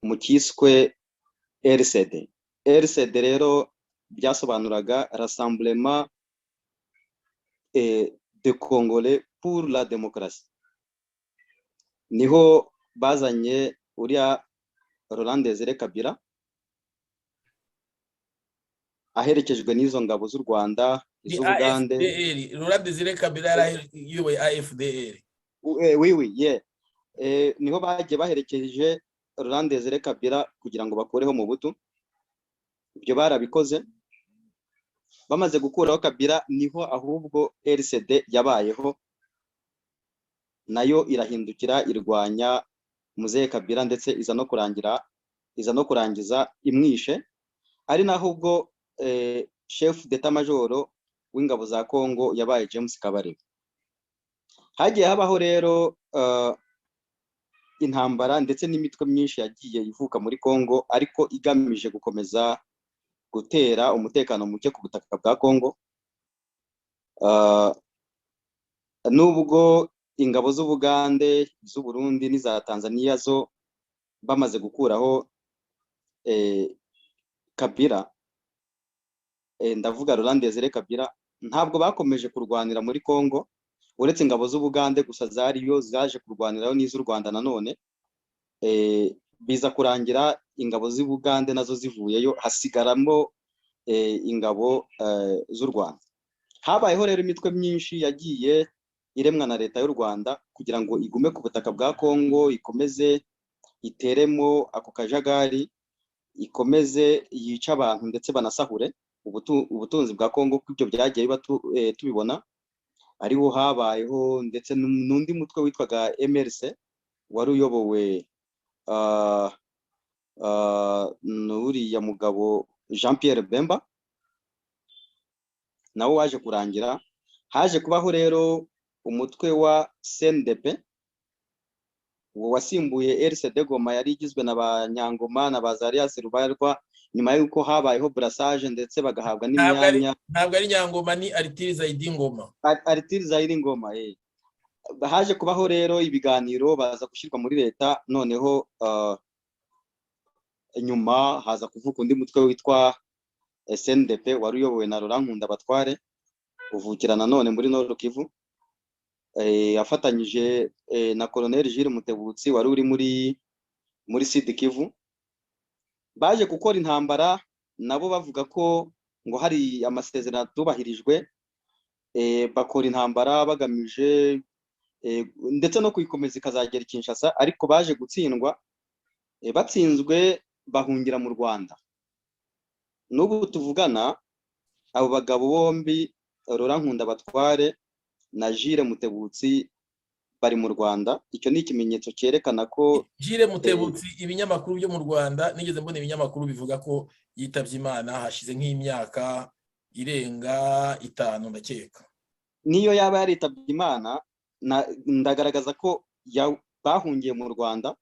mu kiswe RCD. RCD rero byasobanuraga Rassemblement de Congolais pour la démocratie. Niho bazanye uriya Laurent Désiré Kabila aherekejwe n'izo ngabo z'u Rwanda, iz'Ubugande. Laurent Désiré Kabila yarayoboye AFDL. Oui, yeah. Niho bagiye baherekeje Laurent Désiré Kabila kugira ngo bakoreho mu butu. Ibyo barabikoze. Bamaze gukuraho Kabila, niho ahubwo RCD yabayeho, nayo irahindukira irwanya Muzehe Kabila, ndetse iza no kurangiza imwishe. Ari naho ubwo chef d'état major w'ingabo za Kongo yabaye James Kabarebe. Hagiye habaho rero intambara ndetse n'imitwe myinshi yagiye ivuka muri Kongo, ariko igamije gukomeza gutera umutekano muke ku butaka bwa Kongo. Nubwo ingabo z'Ubugande, z'u Burundi n'iza Tanzania zo bamaze gukuraho Kabila, ndavuga Laurent Désiré Kabila, ntabwo bakomeje kurwanira muri Kongo, uretse ingabo z'Ubugande gusa zariyo zaje kurwaniraho n'iz'u Rwanda. Nanone biza kurangira ingabo z'Ubugande nazo zivuyeyo, hasigaramo ingabo z'u Rwanda. Habayeho rero imitwe myinshi yagiye iremwa na leta y'u Rwanda kugira ngo igume ku butaka bwa Kongo, ikomeze iteremo ako kajagari, ikomeze yica abantu ndetse banasahure ubutunzi bwa Kongo. Ibyo byagiye tubibona. Ariho habayeho ndetse n'undi mutwe witwaga MRC wari uyobowe n'uriya mugabo Jean Pierre Bemba, nawo waje kurangira. Haje kubaho rero umutwe wa CNDP wasimbuye RCD Goma, yari igizwe na Banyangoma na Bazarias Rubarwa, nyuma y'uko habayeho brassage ndetse bagahabwa n'imyanya. Ntabwo ari Nyangoma, ni Artile Zaidi Ngoma. Artile Zaidi Ngoma. Haje kubaho rero ibiganiro, baza gushyirwa muri leta. Noneho nyuma haza kuvuka undi mutwe witwa SNDP wari uyobowe na Laurent Nkundabatware uvukira nanone muri Nord Kivu, afatanyije na Colonel Jules Mutebutsi wari uri muri Sud Kivu. Baje gukora intambara nabo bavuga ko ngo hari amasezerano tubahirijwe, bakora intambara bagamije ndetse no kuyikomeza ikazagera Kinshasa, ariko baje gutsindwa, batsinzwe bahungira mu Rwanda. N'ubu tuvugana abo bagabo bombi Laurent Nkundabatware na Jules Mutebutsi bari mu Rwanda. Icyo ni ikimenyetso cyerekana ko Jules Mutebutsi, ibinyamakuru byo mu Rwanda nigeze mbona ibinyamakuru bivuga ko yitavye Imana hashize nk'imyaka irenga 5 ndakeka. Niyo yaba yaritabye Imana, ndagaragaza ko bahungiye mu Rwanda.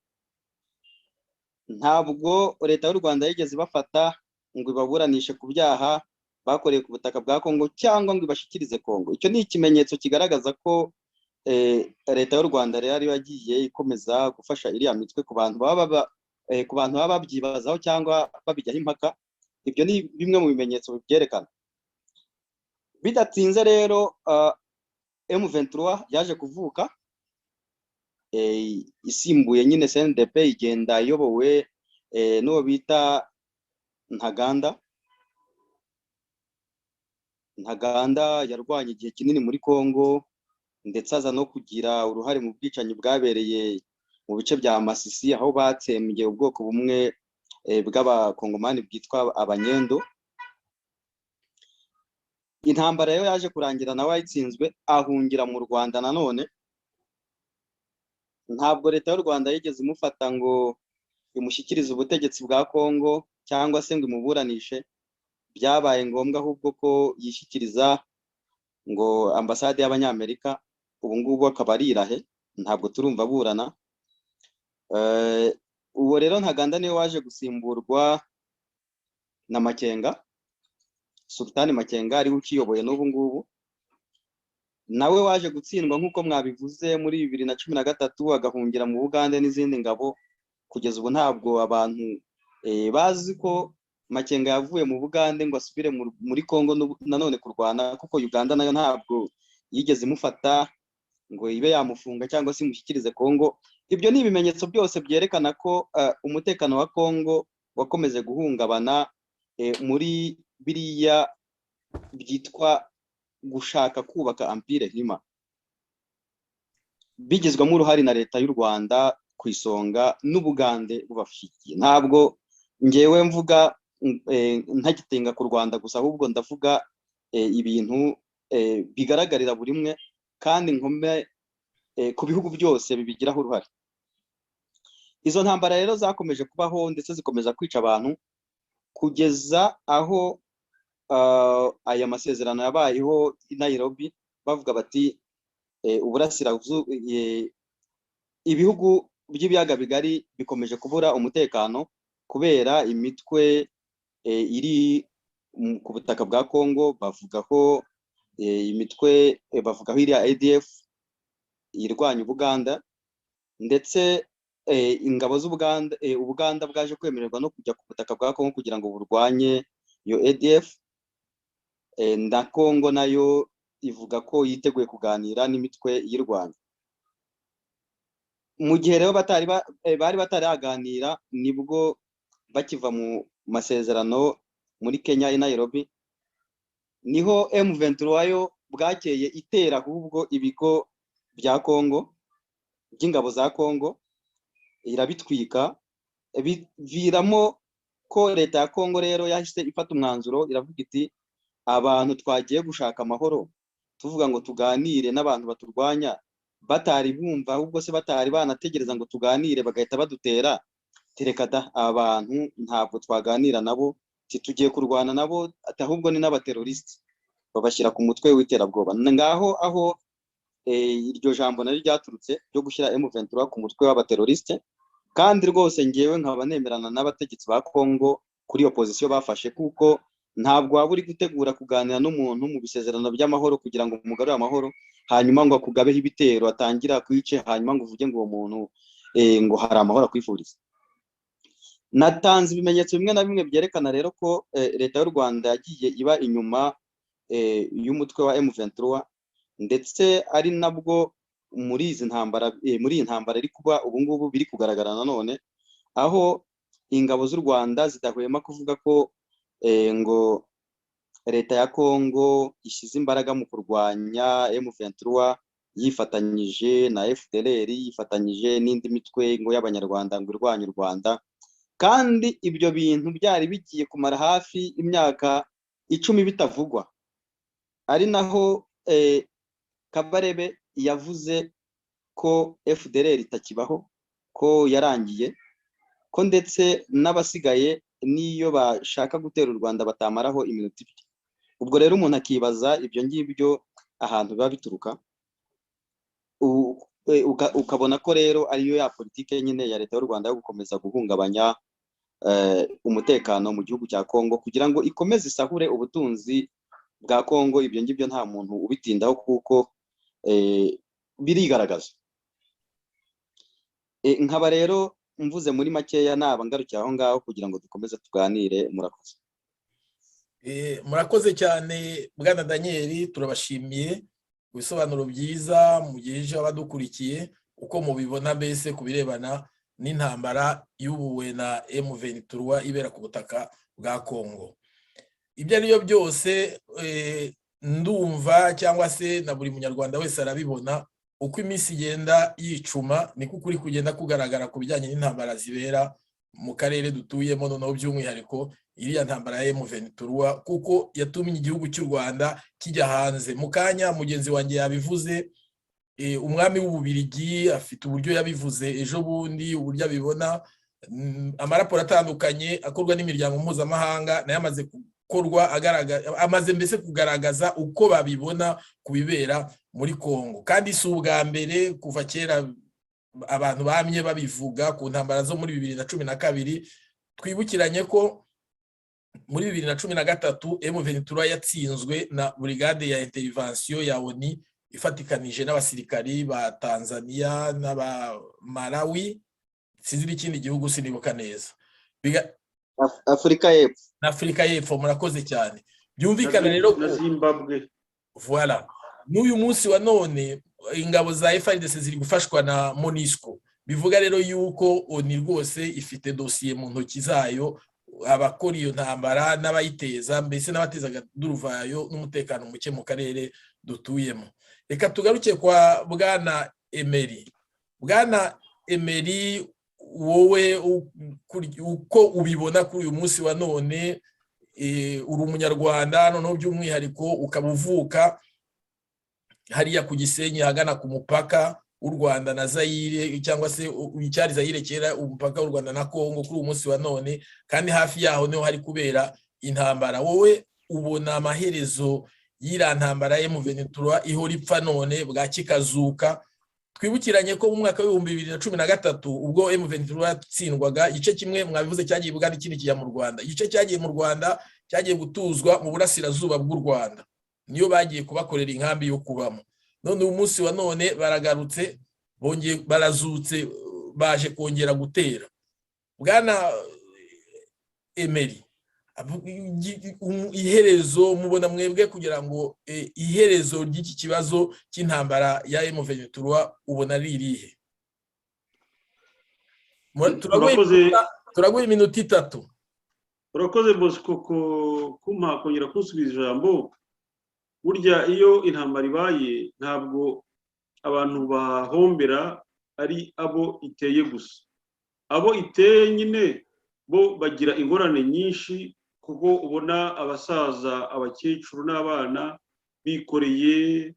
Ntabwo leta y'u Rwanda yigeze bafata ngo ibaburanishe ku byaha bakoreye ku butaka bwa Kongo cyangwa ngo ibashikirize Kongo. Icyo ni ikimenyetso kigaragaza ko leta y'u Rwanda rero yagiye ikomeza gufasha iriya mitwe ku bantu baba babyibazaho cyangwa babijyaho impaka. Ibyo ni bimwe mu bimenyetso byerekana. Bidatinze rero M23 yaje kuvuka, isimbuye nyine CNDP, igenda iyobowe n'uwo bita Ntaganda yarwanye igihe kinini muri Kongo, ndetse aza no kugira uruhare mu bwicanyi bwabereye mu bice bya Masisi, aho batsembye ubwoko bumwe bw'abakongomani bwitwa Abanyendo. Intambara yo yaje kurangira nawe ayitsinzwe, ahungira mu Rwanda nanone. Ntabwo leta y'u Rwanda yigeze imufata ngo imushyikirize ubutegetsi bwa Kongo cyangwa se ngo imuburanishe. Byabaye ngombwa ahubwo ko yishyikiriza ngo ambasade y'Abanyamerika. Ubu ngubu akaba ari irahe, ntabwo turumva burana. Uwo rero Ntaganda niwe waje gusimburwa na Makenga, Sultani Makenga ari ukiyoboye n'ubu ngubu. Nawe waje gutsindwa nk'uko mwabivuze muri 2013, agahungira mu Bugande n'izindi ngabo. Kugeza ubu ntabwo abantu bazi ko Makenga yavuye mu Bugande ngo asubire muri Kongo nanone kurwana, kuko Uganda nayo ntabwo yigeze imufata ngo ibe yamufunga cyangwa se imushyikirize Kongo. Ibyo ni ibimenyetso byose byerekana ko umutekano wa Kongo wakomeje guhungabana muri biriya byitwa gushaka kubaka Empire Hima, bigizwemo uruhare na leta y'u Rwanda ku isonga n'Ubugande bubafitiye. Ntabwo ngewe mvuga ntagitinga ku Rwanda gusa, ahubwo ndavuga ibintu bigaragarira buri mwe kandi nkome ku bihugu byose bibigiraho uruhare. Izo ntambara rero zakomeje kubaho ndetse zikomeza kwica abantu kugeza aho aya masezerano yabayeho i Nairobi, bavuga bati ibihugu by'ibiyaga bigari bikomeje kubura umutekano kubera imitwe iri ku butaka bwa Kongo. Bavugaho imitwe, bavugaho iriya ADF irwanya Ubuganda, ndetse ingabo z'Ubuganda, Ubuganda bwaje kwemererwa no kujya ku butaka bwa Kongo kugira ngo burwanye iyo ADF. Na Kongo nayo ivuga ko yiteguye kuganira n'imitwe y'irwanya. Mu gihe rero bari bataraganira, nibwo bakiva mu masezerano muri Kenya i Nairobi, niho M23 yo bwakeye itera ahubwo ibigo bya Kongo, by'ingabo za Kongo, irabitwika. Biviramo ko leta ya Kongo rero yahise ifata umwanzuro, iravuga iti abantu twagiye gushaka amahoro tuvuga ngo tuganire n'abantu baturwanya, batari bumva ahubwo se batari banategereza ngo tuganire bagahita badutera, tereka da abantu ntabwo twaganira nabo, tugiye kurwana nabo, ahubwo ni n'abateroriste, babashyira ku mutwe w'iterabwoba. Ngaho aho iryo jambo nari ryaturutse ryo gushyira M23 ku mutwe w'abateroriste. Kandi rwose ngewe nkaba nemerana n'abategetsi ba Kongo kuri opposition bafashe, kuko ntabwo waba uri gutegura kuganira n'umuntu mu bisezerano by'amahoro kugira ngo umugarure amahoro, hanyuma ngo akugabeho ibitero atangira kwice, hanyuma ngo uvuge ngo uwo muntu ngo hari amahoro akwifuriza. natanze ibimenyetso bimwe na bimwe byerekana rero ko leta y'u Rwanda yagiye iba inyuma y'umutwe wa M23 ndetse ari nabwo muri iyi ntambara iri kuba ubu ngubu biri kugaragara nanone, aho ingabo z'u Rwanda zidahwema kuvuga ko ngo leta ya Kongo ishyize imbaraga mu kurwanya M23 yifatanyije na FDLR, yifatanyije n'indi mitwe ngo y'abanyarwanda ngo irwanye u Rwanda, kandi ibyo bintu byari bigiye kumara hafi imyaka 10 bitavugwa. Ari naho Kabarebe yavuze ko FDLR itakibaho, ko yarangiye, ko ndetse n'abasigaye niyo bashaka gutera u Rwanda batamaraho iminota 2. Ubwo rero umuntu akibaza ibyo ngibyo ahantu biba bituruka, ukabona ko rero ariyo ya politike nyine ya leta y'u Rwanda yo gukomeza guhungabanya umutekano mu gihugu cya Kongo kugira ngo ikomeze isahure ubutunzi bwa Kongo. Ibyo ngibyo nta muntu ubitindaho kuko birigaragaza. Nkaba rero mvuze muri makeya naba ngarukiye aho ngaho kugira ngo dukomeze tuganire. Murakoze. Murakoze cyane Bwana Daniel, turabashimiye ibisobanuro byiza mugejeje abadukurikiye uko mubibona mbese kubirebana n'intambara y'ubuwe na M23 ibera ku butaka bwa Kongo. Ibyo ariyo byose ndumva cyangwa se na buri munyarwanda wese arabibona uko iminsi igenda yicuma niko kuri kugenda kugaragara ku bijyanye n'intambara zibera mu karere dutuyemo, noneho by'umwihariko iriya ntambara ya M23 kuko yatumye igihugu cy'u Rwanda kijya hanze. Mu kanya mugenzi wanjye yabivuze, umwami w'Ububirigi afite uburyo yabivuze ejo bundi, uburyo abibona. Amaraporo atandukanye akorwa n'imiryango mpuzamahanga nayo amaze gukorwa amaze mbese kugaragaza uko babibona kubibera muri Kongo, kandi si ubwa mbere. Kuva kera abantu bamye babivuga ku ntambara zo muri 2012. Twibukiranye ko muri 2013 M23 yatsinzwe na brigade ya intervention ya ONU ifatikanije n'abasirikari ba Tanzania n'aba Malawi, sinzi ikindi gihugu sinibuka neza, Afrika y'Epfo. Afrika y'Epfo. Murakoze cyane. Byumvikana rero na Zimbabwe. Voilà. N'uyu munsi wa none ingabo za FARDC ziri gufashwa na MONUSCO. Bivuga rero yuko ONU rwose ifite dossier mu ntoki zayo, abakora iyo ntambara n'abayiteza mbese n'abatezaga duruvayo n'umutekano muke mu karere dutuyemo. Reka tugaruke kwa Bwana Emery. Bwana Emery, wowe uko ubibona kuri uyu munsi wa none, uri umunyarwanda noneho by'umwihariko ukabuvuka hariya ku Gisenyi hagana ku mupaka w'u Rwanda na Zaire, cyangwa se icyari Zaire kera, umupaka w'u Rwanda na Kongo kuri uyu munsi wa none, kandi hafi yaho niho hari kubera intambara. Wowe ubona amaherezo y'ira ntambara ya M23 ihora ipfa none bwa kikazuka? Twibukiranye ko mu mwaka wa 2013 ubwo M23 yatsindwaga, igice kimwe mwabivuze cyagiye Buganda, ikindi kijya mu Rwanda. Igice cyagiye mu Rwanda cyagiye gutuzwa mu burasirazuba bw'u Rwanda, niyo bagiye kubakorera inkambi yo kubamo. None umunsi wa none baragarutse, bongeye barazutse, baje kongera gutera. Bwana Emery, iherezo mubona mwebwe kugira ngo iherezo ry'iki kibazo cy'intambara ya M23 ubona ririhe? Turaguye iminota 3. Urakoze Bosco kuma kongera kusubiza ijambo. Burya iyo intambara ibaye ntabwo abantu bahombera ari abo iteye gusa. Abo iteye nyine bo bagira ingorane nyinshi, kuko ubona abasaza, abakecuru n'abana bikoreye,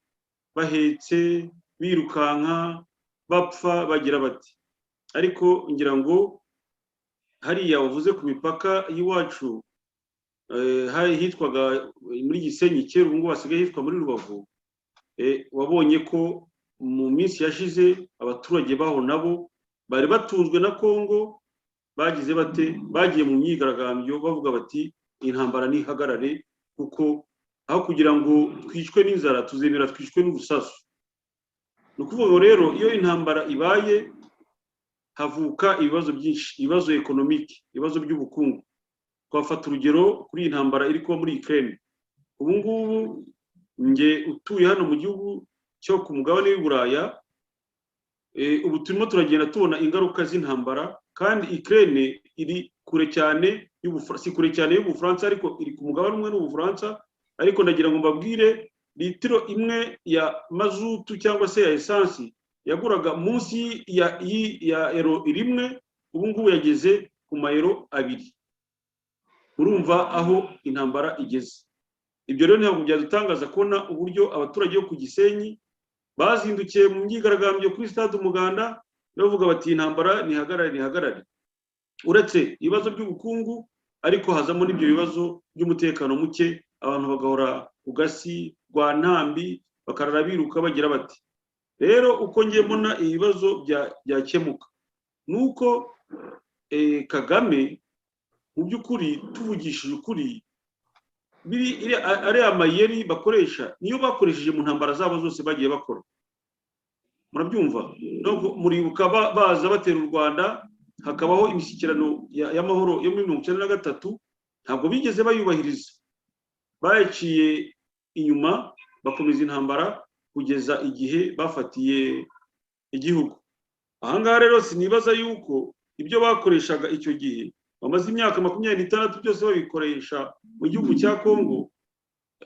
bahetse, birukanka, bapfa, bagira bati. Ariko ngira ngo hariya wavuze ku mipaka y'iwacu, hari hitwaga muri Gisenyi kera, ubu ngubu hasigaye hitwa muri Rubavu. Wabonye ko mu minsi yashize abaturage baho nabo bari batunzwe na Kongo, bagize bate, bagiye mu myigaragambyo bavuga bati intambara nihagarare, kuko aho kugira ngo twicwe n'inzara tuzemera twicwe n'ubusasu. Nukuvuga rero iyo intambara ibaye havuka ibibazo byinshi, ibibazo ekonomike, ibibazo by'ubukungu. Twafata urugero kuri iyi ntambara iri kuba muri Ukraine. Ubu ngubu nge utuye hano mu gihugu cyo ku mugabane w'Iburaya, ubu turimo turagenda tubona ingaruka z'intambara, kandi Ukraine iri kure cyane si kure cyane y'Ubufaransa, ariko iri ku mugabane umwe n'Ubufaransa. Ariko ndagira ngo mbabwire, litiro imwe ya mazutu cyangwa se ya esansi yaguraga munsi ya euro rimwe, ubu ngubu yageze ku mayero 2. Urumva aho intambara igeze. Ibyo rero ntabwo byadutangaza kubona uburyo abaturage bo ku Gisenyi bazindukiye mu myigaragambyo kuri stade Umuganda bavuga bati intambara nihagarare. Uretse ibibazo by'ubukungu, ariko hazamo n'ibyo bibazo by'umutekano muke, abantu bagahora ku gasi rwa ntambi, bakarara biruka bagira bati. Rero uko ngiye mbona ibibazo byakemuka nuko Kagame mu by'ukuri, tuvugishije ukuri, ari amayeri bakoresha niyo bakoresheje mu ntambara zabo zose bagiye bakora. Murabyumva? Muribuka baza batera u Rwanda, hakabaho imishyikirano y'amahoro yo muri 1993, ntabwo bigeze bayubahiriza, baciye inyuma bakomeza intambara kugeza igihe bafatiye igihugu. Ahangaha rero sinibaza yuko ibyo bakoreshaga icyo gihe bamaze imyaka 26 byose babikoresha mu gihugu cya Kongo,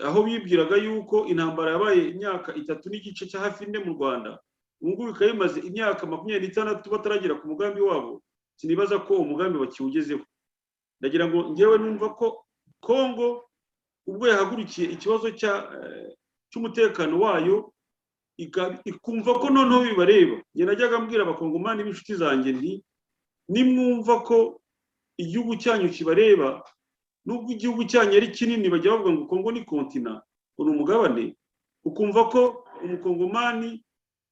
aho bibwiraga yuko intambara yabaye imyaka 3 n'igice cya hafi 4 mu Rwanda, ubwo bikaba bimaze imyaka 26 bataragera ku mugambi wabo. Sinibaza ko umugambi bakiwugezeho. Ndagira ngo ngewe numva ko Kongo ubwo yahagurukiye ikibazo cy'umutekano wayo, ikumva ko noneho bibareba. Nge najyaga mbwira abakongomani b'inshuti zanjye nti, nimwumva ko igihugu cyanyu kibareba, nubwo igihugu cyanyu ari kinini, bajya bavuga ngo Kongo ni kontina, ni umugabane, ukumva ko umukongomani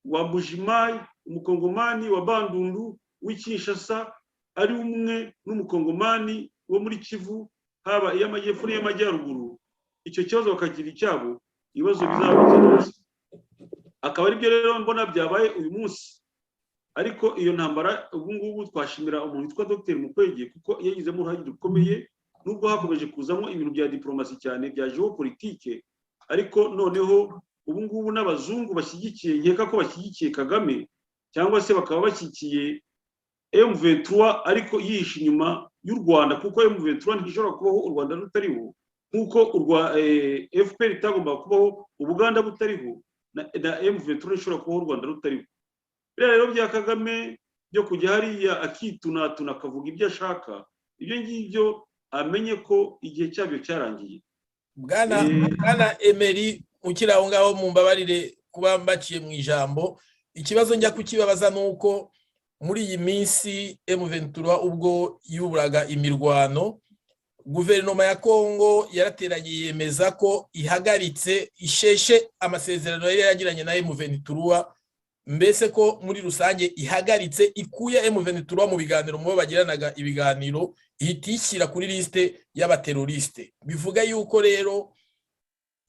wa Bujimayi, umukongomani wa Bandundu, w'Kinshasa ari umwe n'umukongomani wo muri Kivu, haba iy'amajyepfo n'iy'amajyaruguru, icyo kibazo bakagira icyabo, ibibazo bizabukira. Akaba ari byo rero mbona byabaye uyu munsi. Ariko iyo ntambara ubu ngubu twashimira umuntu witwa Dr Mukwege, kuko yagizemo uruhare rukomeye, nubwo hakomeje kuzamo ibintu bya diplomasi cyane bya geopolitike. Ariko noneho ubu ngubu n'abazungu bashyigikiye, nkeka ko bashyigikiye Kagame, cyangwa se bakaba bashyigikiye M23, ariko yihishe inyuma y'u Rwanda, kuko M23 ntishobora kubaho u Rwanda rutariho, nkuko FPR itagomba kubaho Ubuganda butariho, na M23 ishobora kubaho u Rwanda rutariho. Rero bya Kagame byo kujya hariya akitunatuna akavuga ibyo ashaka, ibyo ngibyo amenye ko igihe cyabyo cyarangiye. Bwana Emery, ukiri aho ngaho mumbabarire kuba mbaciye mu ijambo. Ikibazo njya kukibabaza nuko muri iyi minsi M23 ubwo yuburaga imirwano, guverinoma ya Kongo yarateranye yemeza ko ihagaritse isheshe amasezerano yari yagiranye na M23, mbese ko muri rusange ihagaritse, ikuye M23 mu biganiro mu bagiranaga ibiganiro, ihitishyira kuri liste y'abateroriste. Bivuga yuko rero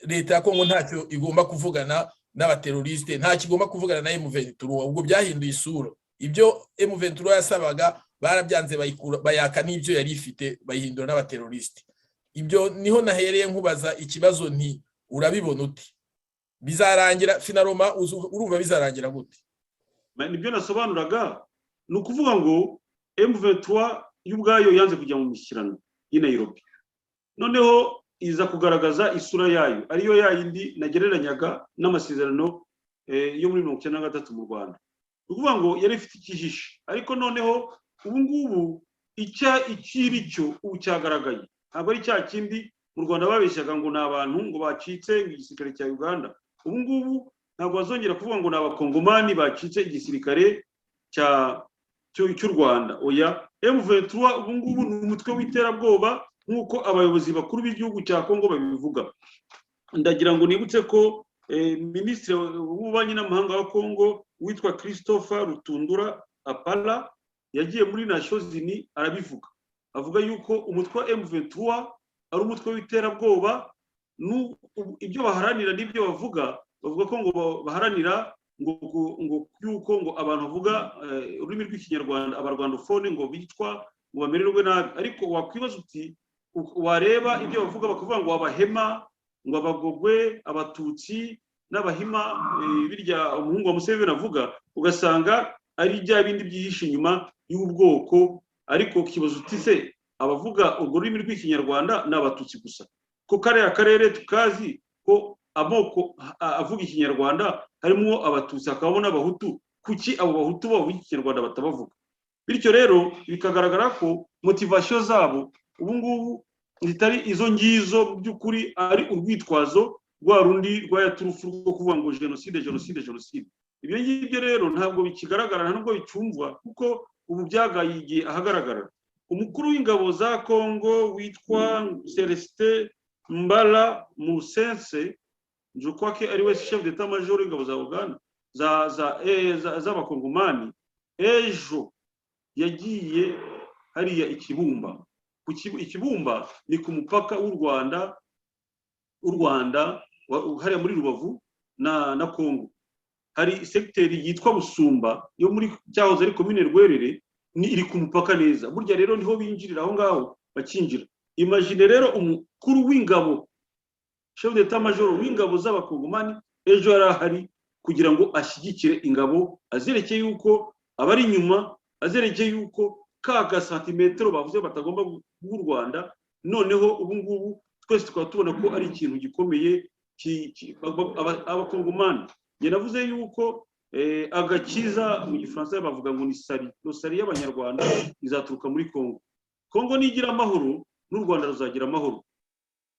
leta ya Kongo ntacyo igomba kuvugana n'abateroriste, nta kigomba kuvugana na M23, ubwo byahinduye isura. Ibyo M23 yasabaga barabyanze, bayaka n'ibyo yari ifite bayihindura n'abateroriste. Ibyo niho nahereye nkubaza ikibazo nti, urabibona uti bizarangira finaloma, urumva bizarangira gute? Nibyo nasobanuraga, ni ukuvuga ngo M23 y'ubwayo yanze kujya mu mishyikirano i Nairobi, noneho iza kugaragaza isura yayo, ariyo yayindi nagereranyaga n'amasezerano yo muri 1993 mu Rwanda. Ukuvuga ngo yari ifite ikihishe, ariko noneho ubu ngubu ikiri cyo ubu cyagaragaye. Ntabwo ari cya kindi mu Rwanda babeshyaga ngo ni abantu ngo bacitse igisirikare cya Uganda. Ubu ngubu ntabwo bazongera kuvuga ngo ni abakongomani bacitse igisirikare cy'u Rwanda. Oya, M23 ubu ngubu ni umutwe w'iterabwoba, nk'uko abayobozi bakuru b'igihugu cya Kongo babivuga. Ndagira ngo nibutse ko Minisitiri w'Ububanyi n'Amahanga wa Kongo witwa Christopher Rutundura Apala yagiye muri Nations Unies arabivuga, avuga yuko umutwe wa M23 ari umutwe w'iterabwoba. Ibyo baharanira n'ibyo bavuga ko ngo baharanira ngo yuko ngo abantu bavuga ururimi rw'ikinyarwanda abarwandofone ngo bitwa ngo bamererwe nabi, ariko wakwibaza uti wareba ibyo bavuga bakavuga ngo abahema, ngo abagogwe, abatutsi n'abahima, birya umuhungu wa Museveni avuga, ugasanga ari bya bindi byihishe inyuma y'ubwoko, ariko kibazo uti se abavuga urwo rurimi rw'ikinyarwanda ni abatutsi gusa? Ko kariya karere tukazi ko amoko avuga ikinyarwanda harimo abatutsi hakabamo n'abahutu, kuki abo bahutu bavuga ikinyarwanda batabavuga? Bityo rero bikagaragara ko motivation zabo ubu ngubu zitari izo ngizo by'ukuri, ari urwitwazo rwa rundi rwayaturufu rwo kuvuga ngo jenoside. Ibyo ngibyo rero ntabwo bikigaragara, ntabwo bicumvwa, kuko ubu byagaye igihe ahagaragara. Umukuru w'ingabo za Kongo witwa Celestin Mbala Musense, je crois que ari we chef d'état major w'ingabo za Uganda z'abakongomani, ejo yagiye hariya Ikibumba. Ikibumba ni ku mupaka w'u Rwanda hariya muri Rubavu na Kongo. Hari sekiteri yitwa Busumba yo muri cyahoze ari komine Rwerere, ni iri ku mupaka neza. Burya rero niho binjirira, aho ngaho bakinjira. Imagine rero umukuru w'ingabo, chef d'état major w'ingabo z'abakongomani, ejo yarahari kugira ngo ashyigikire ingabo, azerekeye yuko abari inyuma, azerekeye yuko ka santimetero bavuze batagomba bw'u Rwanda. Noneho ubu ngubu twese tukaba tubona ko ari ikintu gikomeye abakongomani. Njye navuze yuko agakiza mu gifaransa bavuga ngo ni sari y'abanyarwanda izaturuka muri Kongo. Kongo nigira amahoro n'u Rwanda ruzagira amahoro.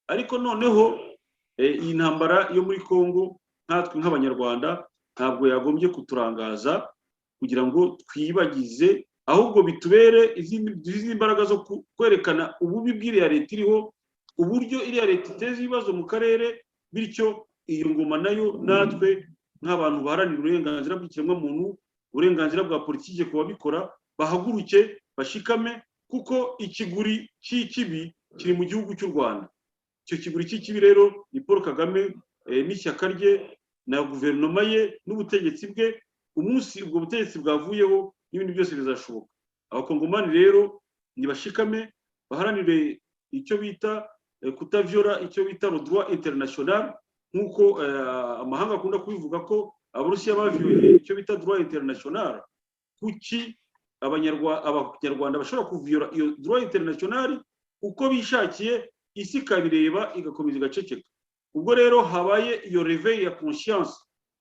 Ariko noneho iyi ntambara yo muri Kongo nkatwe nk'abanyarwanda ntabwo yagombye kuturangaza kugira ngo twibagize, ahubwo bitubere izindi mbaraga zo kwerekana ububi bw'iriya leta iriho, uburyo iriya leta iteza ibibazo mu karere, bityo iyo ngoma nayo natwe nk'abantu baharanira uburenganzira bw'ikiremwamuntu, uburenganzira bwa politiki ku babikora, bahaguruke bashikame, kuko ikiguri cy'ikibi kiri mu gihugu cy'u Rwanda. Icyo kiguri cy'ikibi rero ni Paul Kagame n'ishyaka rye na guverinoma ye n'ubutegetsi bwe. Umunsi ubwo butegetsi bwavuyeho n'ibindi byose bizashoboka. Abakongomani rero nibashikame, baharanire icyo bita kutavyora icyo bita le droit international, nkuko amahanga akunda kubivuga ko Abarusiya bavyoye icyo bita droit international. Kuki abanyarwanda bashobora kuvyora iyo droit international uko bishakiye, isi kabireba igakomeza igaceceka? Ubwo rero habaye iyo réveil ya conscience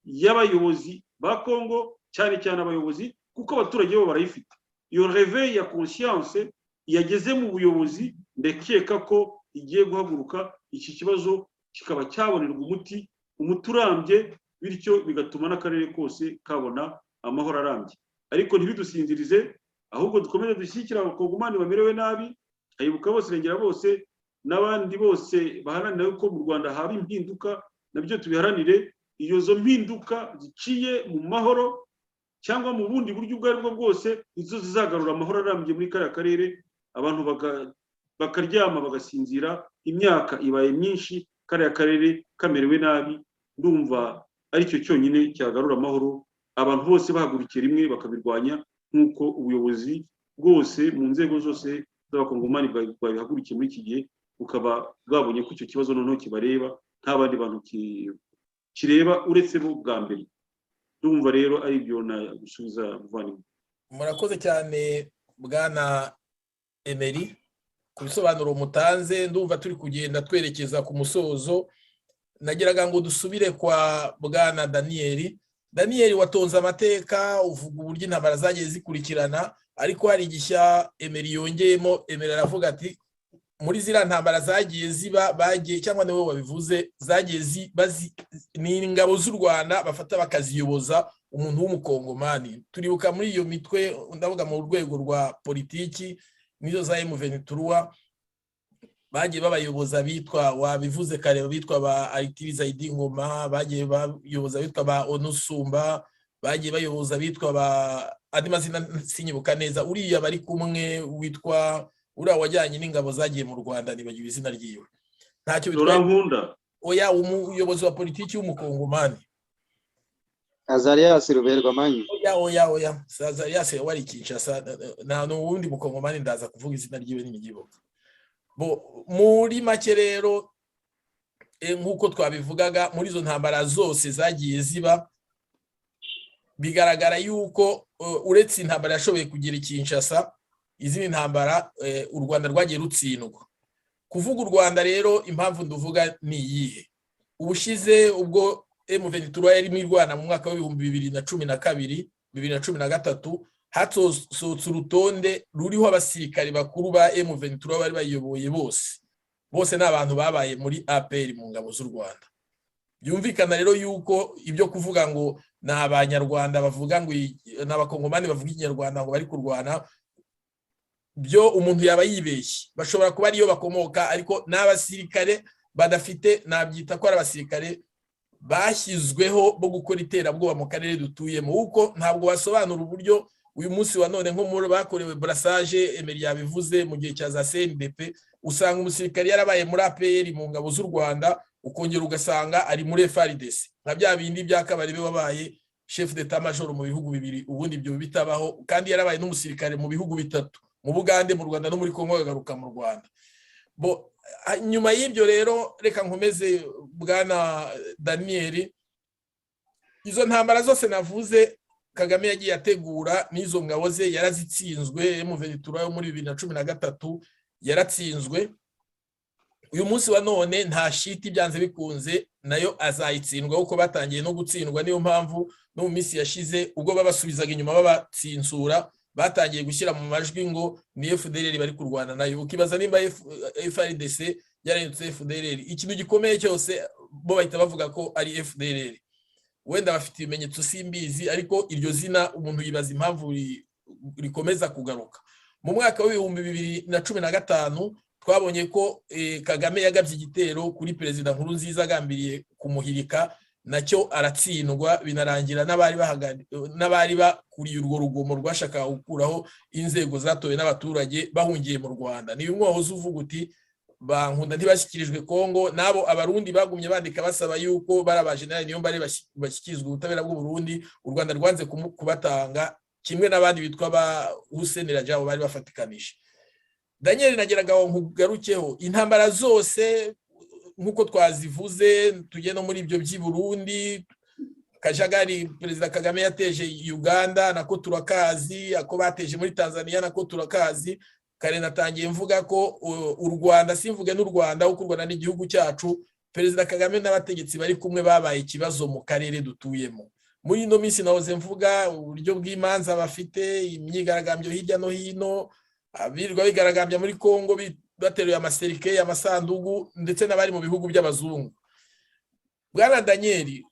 y'abayobozi ba Kongo, cyane cyane abayobozi, kuko abaturage bo barayifite. Iyo réveil ya conscience yageze mu buyobozi, ndekeka ko igiye guhaguruka iki kibazo kikaba cyabonerwa umuti urambye, bityo bigatuma n'akarere kose kabona amahoro arambye. Ariko ntibidusinzirize, ahubwo dukomeze dushyigikira abakongomani bamerewe nabi, ayibuka bose, irengera bose, n'abandi bose baharanira ko mu Rwanda haba impinduka, nabyo tubiharanire. Iyo zo mpinduka ziciye mu mahoro cyangwa mu bundi buryo ubwo aribwo bwose, izo zizagarura amahoro arambye muri kariya karere, abantu bakaryama bagasinzira. Imyaka ibaye myinshi, kariya karere kamerewe nabi. Ndumva aricyo cyonyine cyagarura amahoro, abantu bose bahagurukira rimwe bakabirwanya, nk'uko ubuyobozi bwose mu nzego zose z'abakongomani babihagurukiye muri iki gihe, bukaba bwabonye ko icyo kibazo noneho kibareba nta bandi bantu kireba uretse bo bwa mbere. Ndumva rero ari byo nagusubiza muvandimwe. Murakoze cyane bwana Emery ku bisobanuro mutanze. Ndumva turi kugenda twerekeza ku musozo. Nagiraga ngo dusubire kwa bwana Daniel. Daniel, watonze amateka, uvuga uburyo intambara zagiye zikurikirana, ariko hari igishya Emery yongeyemo. Emery aravuga ati muri ziriya ntambara zagiye ziba, bagiye cyangwa niwe wabivuze, zagiye ni ingabo z'u Rwanda bafata bakaziyoboza umuntu w'umukongomani. Turibuka muri iyo mitwe, ndavuga mu rwego rwa politiki, nizo za M23, bagiye babayoboza bitwa, wabivuze kare, bitwa ba Aritiriza Idi Ngoma, bagiye bayoboza bitwa ba Onusumba, bagiye bayoboza bitwa ba andi mazina sinyibuka neza. Uriya bari kumwe witwa uriya wajyanye n'ingabo zagiye mu Rwanda, nibagiwe izina ryiwe, ntacyo bitwaye. Nkunda Oya, umuyobozi wa politiki w'umukongomani. Azarias Ruberwamanyi. Oya Azarias wari Kinshasa nta n'uwundi mukongomani ndaza kuvuga izina ryiwe n'imigiboka. Bo muri make rero nk'uko twabivugaga muri izo ntambara zose zagiye ziba bigaragara yuko uretse intambara yashoboye kugira Kinshasa izindi ntambara u Rwanda rwagiye rutsindwa. Kuvuga u Rwanda rero impamvu nduvuga ni iyihe? Ubushize ubwo M23 yari mirwana mu mwaka wa 2012 2013 hatsohotse urutonde ruriho abasirikare bakuru ba M23 bari bayoboye bose n'abantu babaye muri APR mu ngabo z'u Rwanda. Byumvikana rero yuko ibyo kuvuga ngo n'abanyarwanda bavuga ngo n'abakongomani bavuga ikinyarwanda ngo bari kurwana byo umuntu yaba yibeshye. Bashobora kuba ariyo bakomoka ariko n'abasirikare badafite nabyita ko ari abasirikare bashyizweho bo gukora iterabwoba mu karere dutuyemo. Uko ntabwo wasobanura uburyo uyu munsi wa none nko muri bakorewe brassage Emery yabivuze mu gihe cya za CNDP usanga umusirikare yarabaye muri APR mu ngabo z'u Rwanda ukongera ugasanga ari muri FARDC nka bya bindi by'akabarebe wabaye chef d'état major mu bihugu bibiri ubundi ibyo bitabaho kandi yarabaye n'umusirikare mu bihugu bitatu mu Bugande mu Rwanda no muri Kongo agaruka mu Rwanda. Bo nyuma y'ibyo rero reka nkomeze bwana Daniel, izo ntambara zose navuze Kagame yagiye ategura n'izo ngabo ze yarazitsinzwe. M23 yo muri 2013 yaratsinzwe. Uyu munsi wa none nta shiti byanze bikunze nayo azayitsindwa uko batangiye no gutsindwa. Niyo mpamvu no mu minsi yashize ubwo babasubizaga inyuma babatsinsura batangiye gushyira mu majwi ngo ni FDLR bari kurwana nayo. Ukibaza nimba FARDC yarahindutse FDLR. Ikintu gikomeye cyose bo bahita bavuga ko ari FDLR. Wenda bafite ibimenyetso simbizi ariko iryo zina umuntu yibaza impamvu rikomeza kugaruka. Mu mwaka wa 2015 twabonye ko Kagame yagabye igitero kuri Perezida Nkurunziza agambiriye kumuhirika, nacyo aratsindwa binarangira n'abari bakuriye urwo rugomo rwashaka gukuraho inzego zatowe n'abaturage bahungiye mu Rwanda. Ni bimwe wahoze uvuga uti bankunda ntibashyikirijwe Kongo, nabo abarundi bagumye bandika basaba yuko barabajenerali niyo mbare bashyikirizwa ubutabera bw'u Burundi. U Rwanda rwanze kubatanga kimwe n'abandi bitwa ba Hussein Rajab bari bafatikanije. Daniel nageraga nkugarukeho intambara zose nkuko twazivuze tujye no muri ibyo by'i Burundi kajagari Perezida Kagame yateje Uganda nako turakazi, ako bateje muri Tanzania nako turakazi. Kare natangiye mvuga ko u Rwanda simvuge n'u Rwanda uko Rwanda n'igihugu cyacu Perezida Kagame n'abategetsi bari kumwe babaye ikibazo mu karere dutuyemo. Muri ino minsi nahoze mvuga uburyo bw'imanza bafite, imyigaragambyo hirya no hino, abirirwa bigaragambya muri Kongo bateruye amaserike amasandugu ndetse n'abari mu bihugu by'abazungu. Bwana Daniel,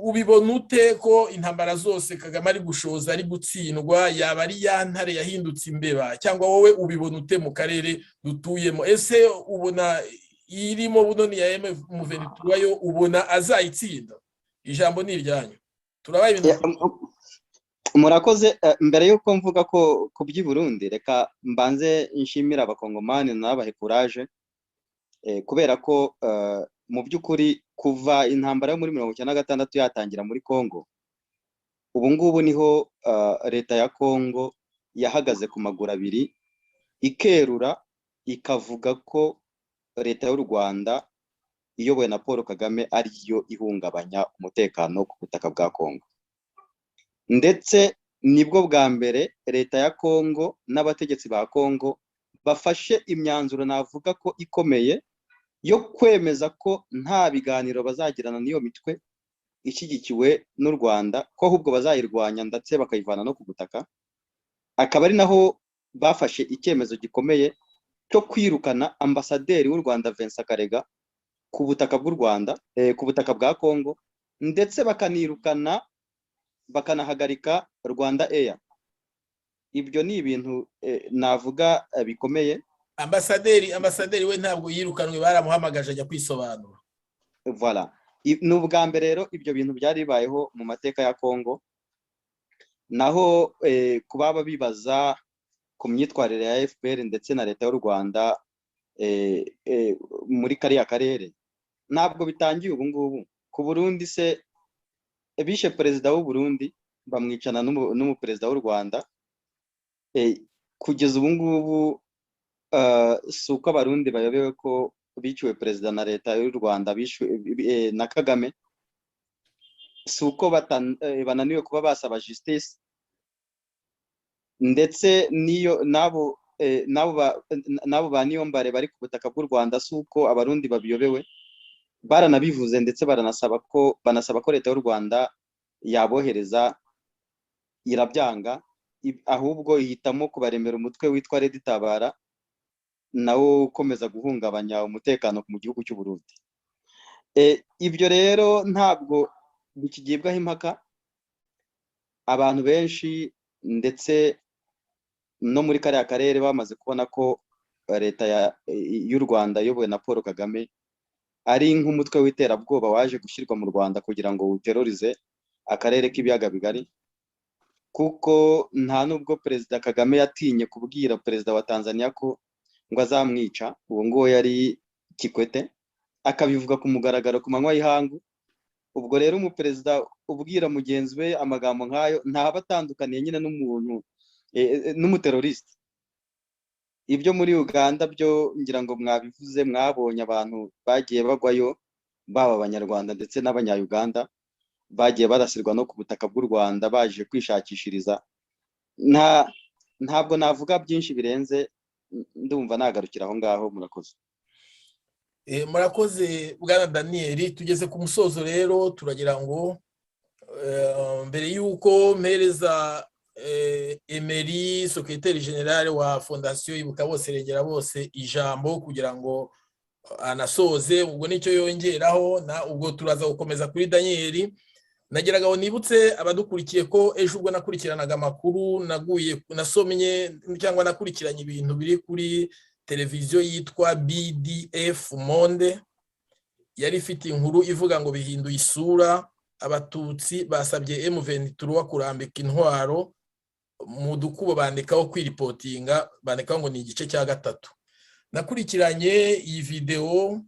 ubibona ute ko intambara zose Kagame ari gushoza ari gutsindwa yaba ari ya ntare yahindutse imbeba, cyangwa wowe ubibona ute mu karere dutuyemo? Ese ubona irimo bunoni ya M23 yo ubona azayitsinda? Ijambo ni iryanyu. Turabaye Murakoze. Mbere yuko mvuga ko by'i Burundi reka mbanze nshimira abakongomani nabahe courage kubera ko mu by'ukuri kuva intambara yo muri 1996 yatangira muri Kongo ubu ngubu niho leta ya Kongo yahagaze ku maguru abiri ikerura ikavuga ko leta y'u Rwanda iyobowe na Paul Kagame ariyo ihungabanya umutekano ku butaka bwa Kongo. Ndetse nibwo bwa mbere leta ya Kongo n'abategetsi ba Kongo bafashe imyanzuro navuga ko ikomeye yo kwemeza ko nta biganiro bazagirana n'iyo mitwe ishyigikiwe n'u Rwanda, ko ahubwo bazayirwanya ndetse bakayivana no ku butaka. Akaba ari naho bafashe icyemezo gikomeye cyo kwirukana ambasaderi w'u Rwanda Vincent Karega ku butaka bw'u Rwanda, ku butaka bwa Kongo, ndetse bakanahagarika Rwanda Air. Ibyo ni ibintu navuga bikomeye. Ambasaderi we ntabwo yirukanwe, baramuhamagaje ajya kwisobanura. Voilà. Ni ubwa mbere rero ibyo bintu byari bibayeho mu mateka ya Kongo. Naho kubaba bibaza ku myitwarire ya FPR ndetse na leta y'u Rwanda muri kariya karere ntabwo bitangiye ubu ngubu. Ku Burundi se bishe perezida w'u Burundi bamwicana n'umuperezida w'u Rwanda. Kugeza ubu ngubu si uko abarundi bayobewe ko biciwe perezida na leta y'u Rwanda bishwe na Kagame, si uko bananiwe kuba basaba justice, ndetse niyo nabo ba Niyombare bari ku butaka bw'u Rwanda, si uko abarundi babiyobewe, baranabivuze ndetse banasaba ko leta y'u Rwanda yabohereza, irabyanga, ahubwo ihitamo kubaremera umutwe witwa Red Tabara nawo ukomeza guhungabanya umutekano mu gihugu cy'u Burundi. Ibyo rero ntabwo bikigibwaho impaka. Abantu benshi ndetse no muri kariya karere bamaze kubona ko leta y'u Rwanda iyobowe na Paul Kagame ari nk'umutwe w'iterabwoba waje gushyirwa mu Rwanda kugira ngo uterorize akarere k'ibiyaga bigari, kuko nta nubwo perezida Kagame yatinye kubwira perezida wa Tanzania ko ngo azamwica, uwo nguwo yari Kikwete, akabivuga ku mugaragaro ku manywa y'ihangu. Ubwo rero umuperezida ubwira mugenzi we amagambo nk'ayo ntaba atandukaniye nyine n'umuntu n'umuteroriste. Ibyo muri Uganda byo ngira ngo mwabivuze, mwabonye abantu bagiye bagwayo, baba abanyarwanda ndetse n'abanya-Uganda, bagiye barasirwa no ku butaka bw'u Rwanda baje kwishakishiriza. Ntabwo navuga byinshi birenze, ndumva nagarukira aho ngaho. Murakoze. Murakoze bwana Daniel. Tugeze ku musozo rero, turagira ngo mbere y'uko mpereza Emery, secrétaire général wa Fondation Ibuka Bose Rengera Bose, ijambo kugira ngo anasoze, ubwo nicyo yongeraho, ubwo turaza gukomeza kuri Daniel. Nagiraga ngo nibutse abadukurikiye ko ejo ubwo nakurikiranaga amakuru, nasomye cyangwa nakurikiranye ibintu biri kuri televiziyo yitwa BDF Monde, yari ifite inkuru ivuga ngo bihinduye isura, abatutsi basabye M23 kurambika intwaro mu dukubo, bandikaho kwiripotinga, bandikaho ngo ni igice cya 3. Nakurikiranye iyi video,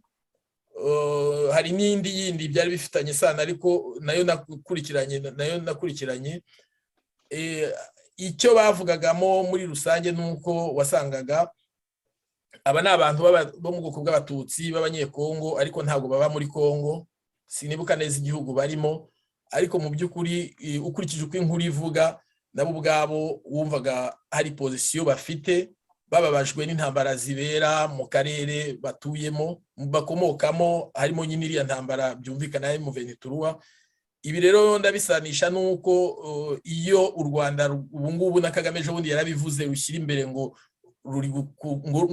hari n'indi yindi byari bifitanye sana, ariko nayo nakurikiranye. Icyo bavugagamo muri rusange nuko wasangaga aba ni abantu bo mu bwoko bw'abatutsi b'abanyekongo, ariko ntabwo baba muri Kongo, sinibuka neza igihugu barimo, ariko mu by'ukuri ukurikije uko inkuru ivuga, nabo ubwabo wumvaga hari position bafite, bababajwe n'intambara zibera mu karere batuyemo, bakomokamo, harimo nyine iriya ntambara byumvikana ya M23. Ibi rero ndabisanisha nuko iyo u Rwanda ubu ngubu na Kagame ejo bundi yarabivuze, rushyira imbere ngo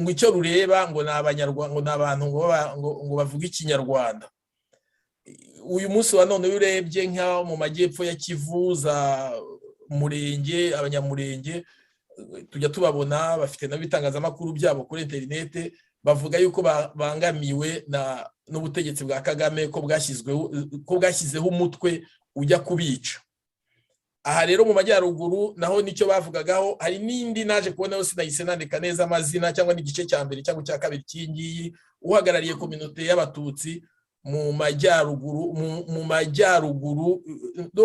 icyo rureba ngo n'abanyarwanda, ngo n'abantu ngo bavuga ikinyarwanda. Uyu munsi wa none urebye nka mu majyepfo ya Kivu za Murenge, abanyamurenge tujya tubabona bafite n'abitangazamakuru byabo kuri internet, bavuga yuko bangamiwe n'ubutegetsi bwa Kagame, ko bwashyizeho umutwe ujya kubica. Aha rero mu majyaruguru naho nicyo bavugagaho. Hari n'indi naje kubona yose nahise nandika neza amazina, cyangwa n'igice cya mbere cyangwa cya kabiri cy'ingiyi, uhagarariye communauté y'abatutsi mu majyaruguru,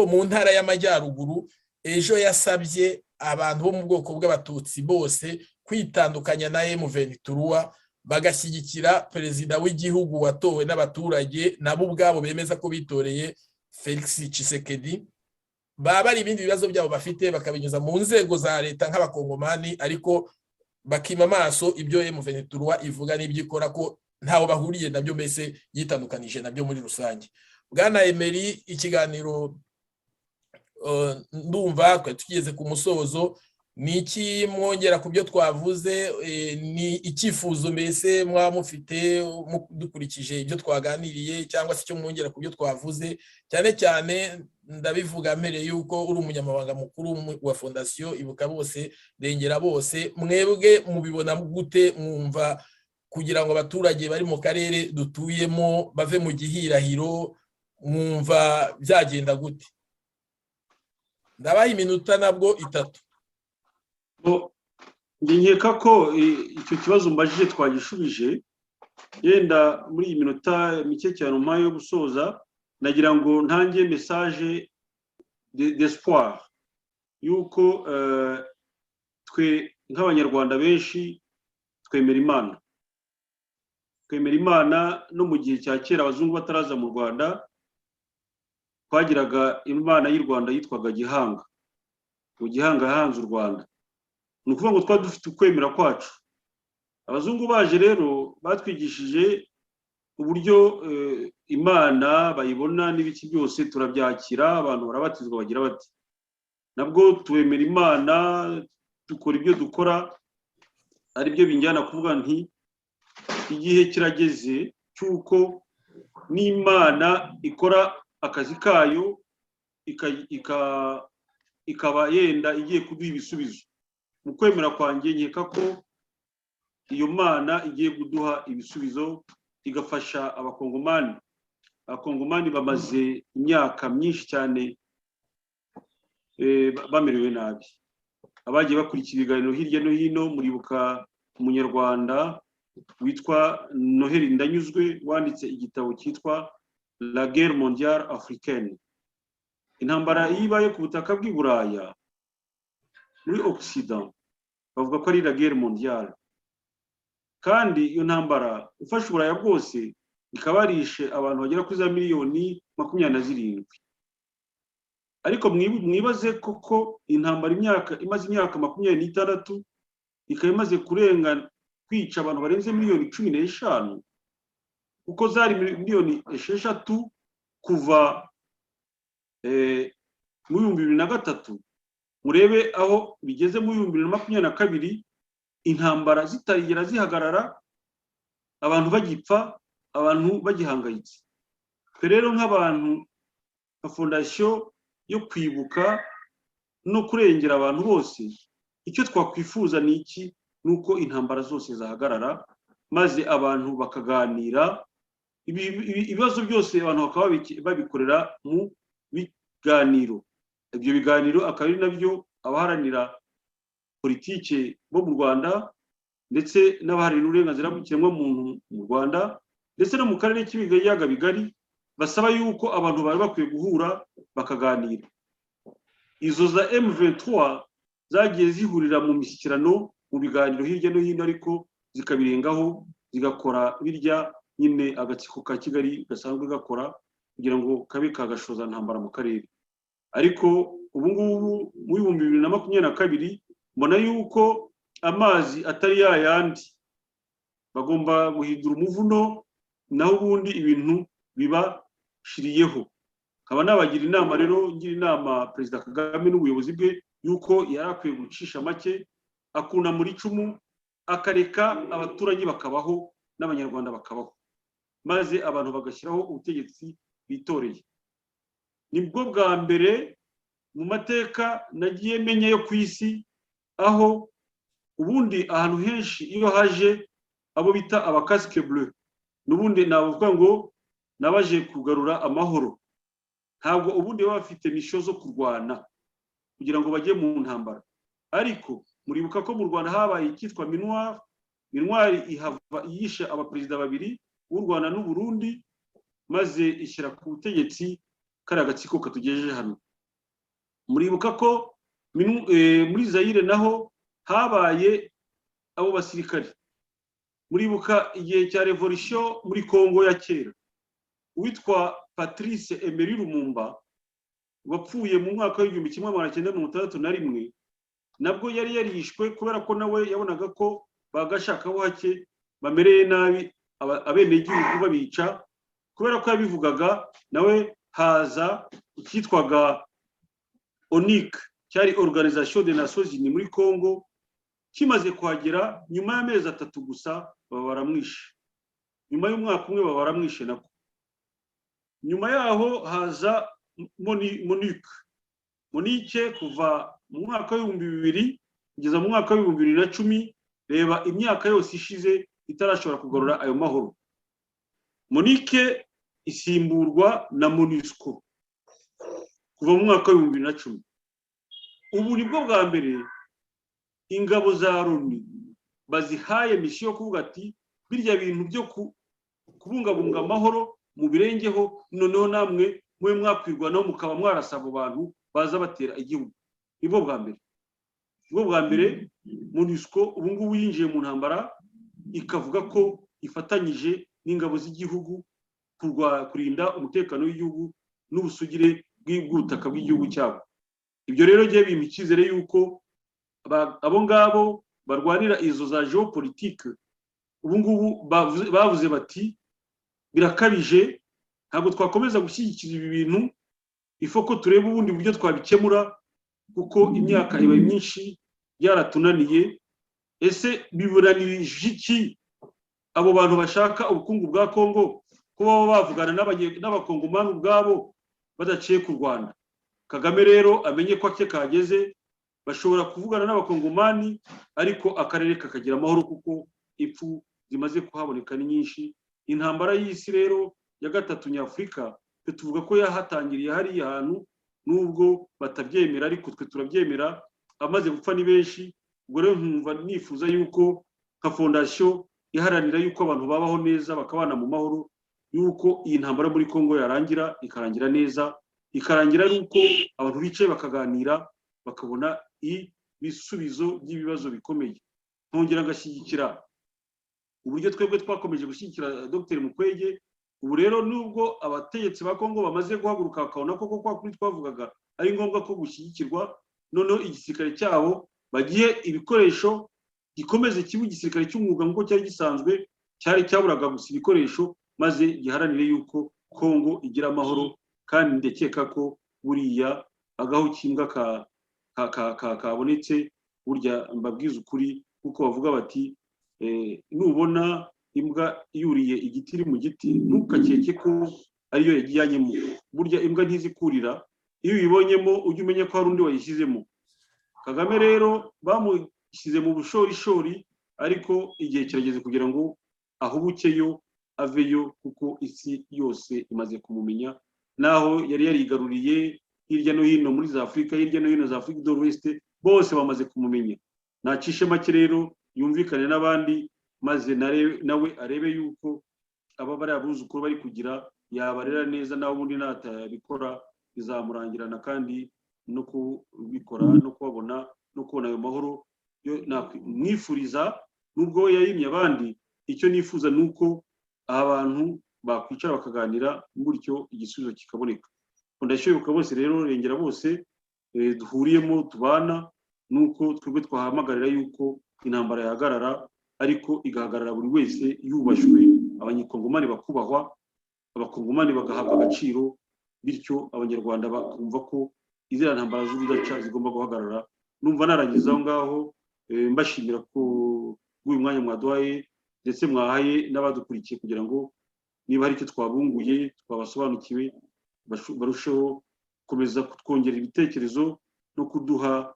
mu ntara y'amajyaruguru, ejo yasabye abantu bo mu bwoko bw'abatutsi bose kwitandukanya na M23, bagashyigikira perezida w'igihugu watowe n'abaturage, nabo ubwabo bemeza ko bitoreye Felix Tshisekedi. Baba ari ibindi bibazo byabo bafite bakabinyuza mu nzego za leta nk'abakongomani, ariko bakima amaso ibyo M23 ivuga n'ibyo ikora, ko ntaho bahuriye nabyo, mbese yitandukanije nabyo muri rusange. Bwana Emery, ikiganiro ndumva tugeze ku musozo. Ni iki mwongera ku byo twavuze? Ni icyifuzo mbese mwamufite dukurikije ibyo twaganiriye, cyangwa se icyo mwongera ku byo twavuze? Cyane cyane ndabivuga mbere yuko uri umunyamabanga mukuru wa Fondation Ibuka Bose Rengera Bose. Mwebwe mubibona gute? Mwumva kugira ngo abaturage bari mu karere dutuyemo bave mu gihirahiro, mwumva byagenda gute? Ndabaha iminota nabwo 3. Nkeka ko icyo kibazo mbajije twagishubije, yenda muri iyi minota mike cyane umpaye yo gusoza, nagira ngo ntange message d'espoir yuko twe nk'abanyarwanda benshi twemera Imana no mu gihe cya kera abazungu bataraza mu Rwanda twagiraga Imana y'u Rwanda yitwaga Gihanga. Mu Gihanga hanze u Rwanda, ni ukuvuga ngo twari dufite ukwemera kwacu. Abazungu baje rero batwigishije uburyo Imana bayibona n'ibiki byose turabyakira, abantu barabatizwa bagira bati nabwo twemera Imana, dukora ibyo dukora, ari byo binjyana kuvuga nti igihe kirageze cyuko n'Imana ikora akazi kayo ikaba yenda igiye kuduha ibisubizo. Mu kwemera kwanjye nkeka ko iyo Mana igiye kuduha ibisubizo igafasha abakongomani bamaze imyaka myinshi cyane bamerewe nabi. Abagiye bakurikira ibiganiro hirya no hino muribuka umunyarwanda witwa Noheli Ndanyuzwe wanditse igitabo cyitwa La Guerre Mondiale Africaine. Intambara yibaye ku butaka bw'i Buraya muri Occident bavuga ko ari La Guerre Mondiale, kandi iyo ntambara ufashe Uburaya bwose ikabarishe abantu bagera kuri za miliyoni 27. Ariko mwibaze koko intambara imaze imyaka 26 ikaba imaze kurenga kwica abantu barenze miliyoni 15, kuko zari miliyoni 6 kuva mu 2003. Murebe aho bigeze mu 2022, intambara zitarigera zihagarara, abantu bagipfa, abantu bagihangayitse. Rero nk'abantu nka fondation yo kwibuka no kurengera abantu bose, icyo twakwifuza ni iki? Nuko intambara zose zahagarara maze abantu bakaganira, ibibazo byose abantu bakaba babikorera mu biganiro. Ibyo biganiro akaba ari nabyo abaharanira politike bo mu Rwanda ndetse n'abaharanira uburenganzira bw'ikiremwamuntu mu Rwanda ndetse no mu karere k'ibiyaga bigari basaba yuko abantu bari bakwiye guhura bakaganira. Izo za M23 zagiye zihurira mu mishyikirano mu biganiro hirya no hino, ariko zikabirengaho zigakora birya nyine agatsiko ka Kigali gasanzwe gakora kugira ngo kabe kagashoza ntambara mu karere. Ariko ubu ngubu mu 2022 mbona yuko amazi atari yayandi, bagomba guhindura umuvuno, naho ubundi ibintu bibashiriyeho. Kaba nabagira inama rero, ngira inama Perezida Kagame n'ubuyobozi bwe yuko yarakwiye gucisha make, akuna muri icumu, akareka abaturage bakabaho n'abanyarwanda bakabaho, maze abantu bagashyiraho ubutegetsi bitoreye. Nibwo bwa mbere mu mateka nagiye menya yo ku isi aho ubundi ahantu henshi iyo haje abo bita abakasike bleu, n'ubundi navuga ngo nabaje kugarura amahoro. Ntabwo ubundi baba bafite misho zo kurwana kugira ngo bajye mu ntambara. Ariko muribuka ko mu Rwanda habaye icyitwa Minuar ihava yishe abaperezida babiri b'u Rwanda n'u Burundi, maze ishyira ku butegetsi kari agatsiko katugejeje hano. Muribuka ko muri Zaire naho habaye abo basirikari. Muribuka igihe cya revolution muri Kongo ya kera, witwa Patrice Emery Lumumba wapfuye mu mwaka wa 1961, nabwo yari yarishwe kubera ko nawe yabonaga ko bagashakaho hake bamereye nabi abenegihugu babica, kubera ko yabivugaga. Nawe haza icyitwaga ONIC, cyari Organisation des Nations Unies muri Kongo, kimaze kuhagera nyuma y'amezi 3 gusa baba baramwishe, nyuma y'umwaka umwe baba baramwishe nako. Nyuma yaho haza Monique kuva mu mwaka wa 2000 kugeza mu mwaka wa 2010. Reba imyaka yose ishize itarashobora kugarura ayo mahoro. Monique isimburwa na MONUSCO kuva mu mwaka wa 2010. Ubu nibwo bwa mbere ingabo za Loni bazihaye misiyo kuvuga ati birya bintu byo kubungabunga amahoro mu birengeho, noneho namwe mwe mwakwirwa no mukaba mwarasaba abantu baza batera igihugu. Nibwo bwa mbere MONUSCO ubu ngubu yinjiye mu ntambara ikavuga ko ifatanyije n'ingabo z'igihugu kurinda umutekano w'igihugu n'ubusugire bw'ubutaka bw'igihugu cyabo. Ibyo rero giye bimpa icyizere yuko abo ngabo barwanira izo za geopolitique ubu ngubu bavuze bati birakabije, ntabwo twakomeza gushyigikira ibi bintu, ifo ko tureba ubundi buryo twabikemura kuko imyaka ibaye myinshi yaratunaniye. Ese biburanirije iki abo bantu bashaka ubukungu bwa Kongo ko baba bavugana n'abakongomani ubwabo badaciye ku Rwanda? Kagame rero amenye ko ake kageze, bashobora kuvugana n'abakongomani ariko akarere kakagira amahoro kuko ipfu zimaze kuhaboneka ni nyinshi. Intambara y'isi rero ya gatatu nyafurika tuvuga ko yahatangiriye hariya hantu, nubwo batabyemera ariko twe turabyemera, amaze gupfa ni benshi. Ubwo rero nkumva nifuza yuko nka fondation iharanira yuko abantu babaho neza bakabana mu mahoro, yuko iyi ntambara muri Kongo yarangira, ikarangira neza, ikarangira ari uko abantu bicaye bakaganira bakabona ibisubizo by'ibibazo bikomeye. Nkongera ngashyigikira uburyo twebwe twakomeje gushyigikira Dr Mukwege. Ubu rero nubwo abategetsi ba Kongo bamaze guhaguruka bakabona ko kwa kuri twavugaga ari ngombwa ko gushyigikirwa, noneho igisirikare cyabo bagiye ibikoresho gikomeze kibu igisirikare cy'umwuga nk'uko cyari gisanzwe, cyari cyaburaga gusa ibikoresho, maze giharanire yuko Kongo igira amahoro. Kandi ndekeka ko buriya agaho kimbwa kabonetse, burya mbabwiza ukuri kuko bavuga bati nubona imbwa yuriye igiti iri mu giti ntukakeke ko ariyo yagiyanyemo. Burya imbwa ntizikurira, iyo uyibonyemo ujye umenya ko hari undi wayishyizemo. Kagame rero bamushyize mu bushorishori, ariko igihe kirageze kugira ngo ahubukeyo aveyo kuko isi yose imaze kumumenya, naho yari yarigaruriye hirya no hino muri za Afurika, hirya no hino za Afrique de l'Ouest, bose bamaze kumumenya. Nacishe make rero yumvikane n'abandi, maze nawe arebe yuko aba bari abuzukuru bari kugira yabarera neza, naho ubundi natabikora bizamurangirana. Kandi no kubikora no kubabona no kubona ayo mahoro yo mwifuriza, nubwo yayimye abandi, icyo nifuza nuko abantu bakwicara bakaganira gutyo igisubizo kikaboneka. Ndashoboka bose rero rengera bose duhuriyemo tubana, nuko twebwe twahamagarira yuko intambara yahagarara, ariko igahagarara buri wese yubashwe, abanyakongomani bakubahwa, abakongomani bagahabwa agaciro, bityo abanyarwanda bakumva ko izira ntambara z'urudaca zigomba guhagarara. Numva narangiza aho ngaho, mbashimira ko uyu mwanya mwaduhaye ndetse mwahaye n'abadukurikiye, kugira ngo niba hari icyo twabunguye twabasobanukiwe barusheho gukomeza kutwongera ibitekerezo no kuduha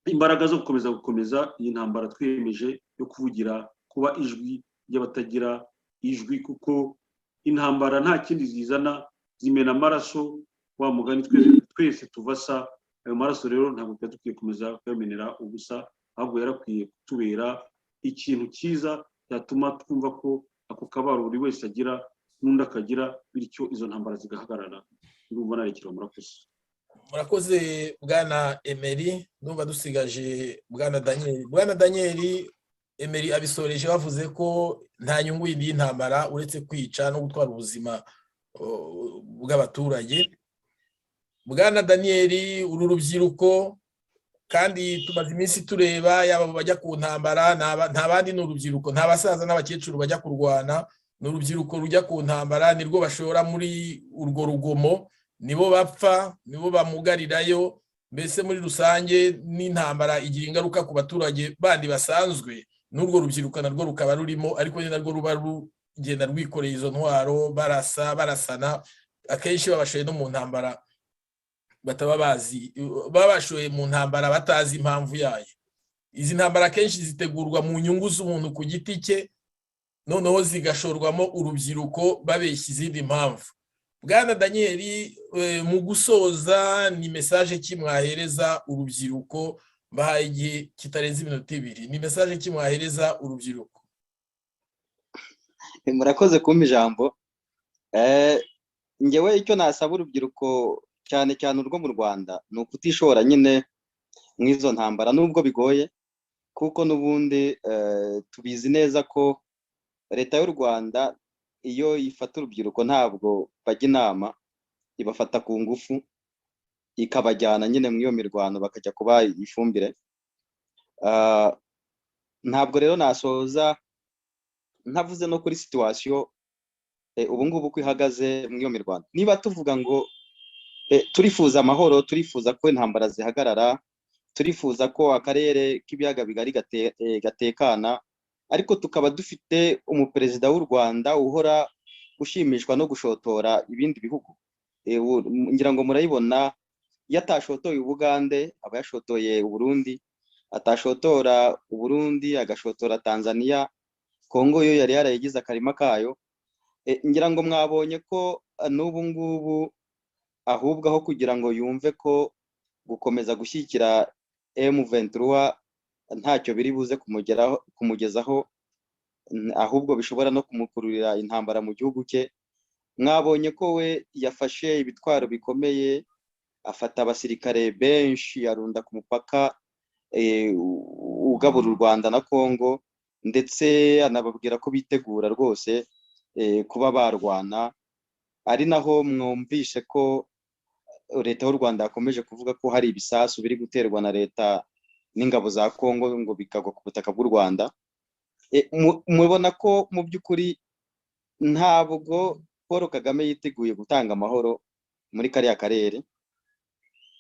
imbaraga zo gukomeza iyi ntambara twiyemeje yo kuvugira, kuba ijwi ry'abatagira ijwi, kuko intambara nta kindi zizana, zimena amaraso, wa mugani twese tuvasa. Ayo maraso rero ntabwo twari dukwiye kumeza kuyamenera ubusa, ahubwo yarakwiye kutubera ikintu cyiza cyatuma twumva ko ako kabaro buri wese agira n'undi akagira, bityo izo ntambara zigahagarara. Ndumva narekera. Murakoze Bwana Emery. Ndumva dusigaje Bwana Daniel. Bwana Daniel, Emery abisoreje bavuze ko nta nyungu yindi y'intambara uretse kwica no gutwara ubuzima bw'abaturage. Bwana Daniel, uru rubyiruko kandi tumaze iminsi tureba yaba bajya ku ntambara, nta bandi ni urubyiruko, nta basaza n'abakecuru bajya kurwana, ni urubyiruko rujya ku ntambara, nirwo bashora muri urwo rugomo, nibo bapfa, nibo bamugarirayo. Mbese muri rusange n'intambara igira ingaruka ku baturage bandi basanzwe, n'urwo rubyiruko narwo rukaba rurimo, ariko ni narwo ruba rugenda rwikoreye izo ntwaro, barasana, akenshi babashoye no mu ntambara bataba bazi, babashoye mu ntambara batazi impamvu yayo. Izi ntambara akenshi zitegurwa mu nyungu z'umuntu ku giti cye, noneho zigashorwamo urubyiruko babeshya izindi mpamvu. Bwana Daniel, mu gusoza ni message ki mwahereza urubyiruko? Bahaye igihe kitarenze iminota 2. Ni message ki mwahereza urubyiruko? Murakoze kumpa ijambo. Ngewe icyo nasaba urubyiruko cyane cyane urwo mu Rwanda ni ukutishora nyine mw'izo ntambara, nubwo bigoye kuko n'ubundi tubizi neza ko leta y'u Rwanda iyo ifata urubyiruko ntabwo bajya inama, ibafata ku ngufu ikabajyana nyine mu iyo mirwano bakajya kuba ifumbire. Ntabwo rero nasoza ntavuze no kuri situation ubu ngubu uko ihagaze mu iyo mirwano. Niba tuvuga ngo turifuza amahoro, turifuza ko intambara zihagarara, turifuza ko akarere k'ibiyaga bigari gatekana, ariko tukaba dufite umuperezida w'u Rwanda uhora ushimishwa no gushotora ibindi bihugu. Ngira ngo murayibona, iyo atashotoye Ubugande aba yashotoye Uburundi, atashotora Uburundi agashotora Tanzania, Kongo yo yari yarayigize akarima kayo. Ngira ngo mwabonye ko n'ubu ngubu ahubwo aho kugira ngo yumve ko gukomeza gushyigikira M23 ntacyo biri buze kumugezaho, ahubwo bishobora no kumukururira intambara mu gihugu cye. Mwabonye ko we yafashe ibitwaro bikomeye, afata abasirikare benshi arunda ku mupaka ugabura u Rwanda na Kongo, ndetse anababwira ko bitegura rwose kuba barwana. Ari naho mwumvishe ko leta y'u Rwanda yakomeje kuvuga ko hari ibisasu biri guterwa na leta n'ingabo za Kongo ngo bikagwa ku butaka bw'u Rwanda. Mubona ko mu by'ukuri ntabwo Paul Kagame yiteguye gutanga amahoro muri kariya karere,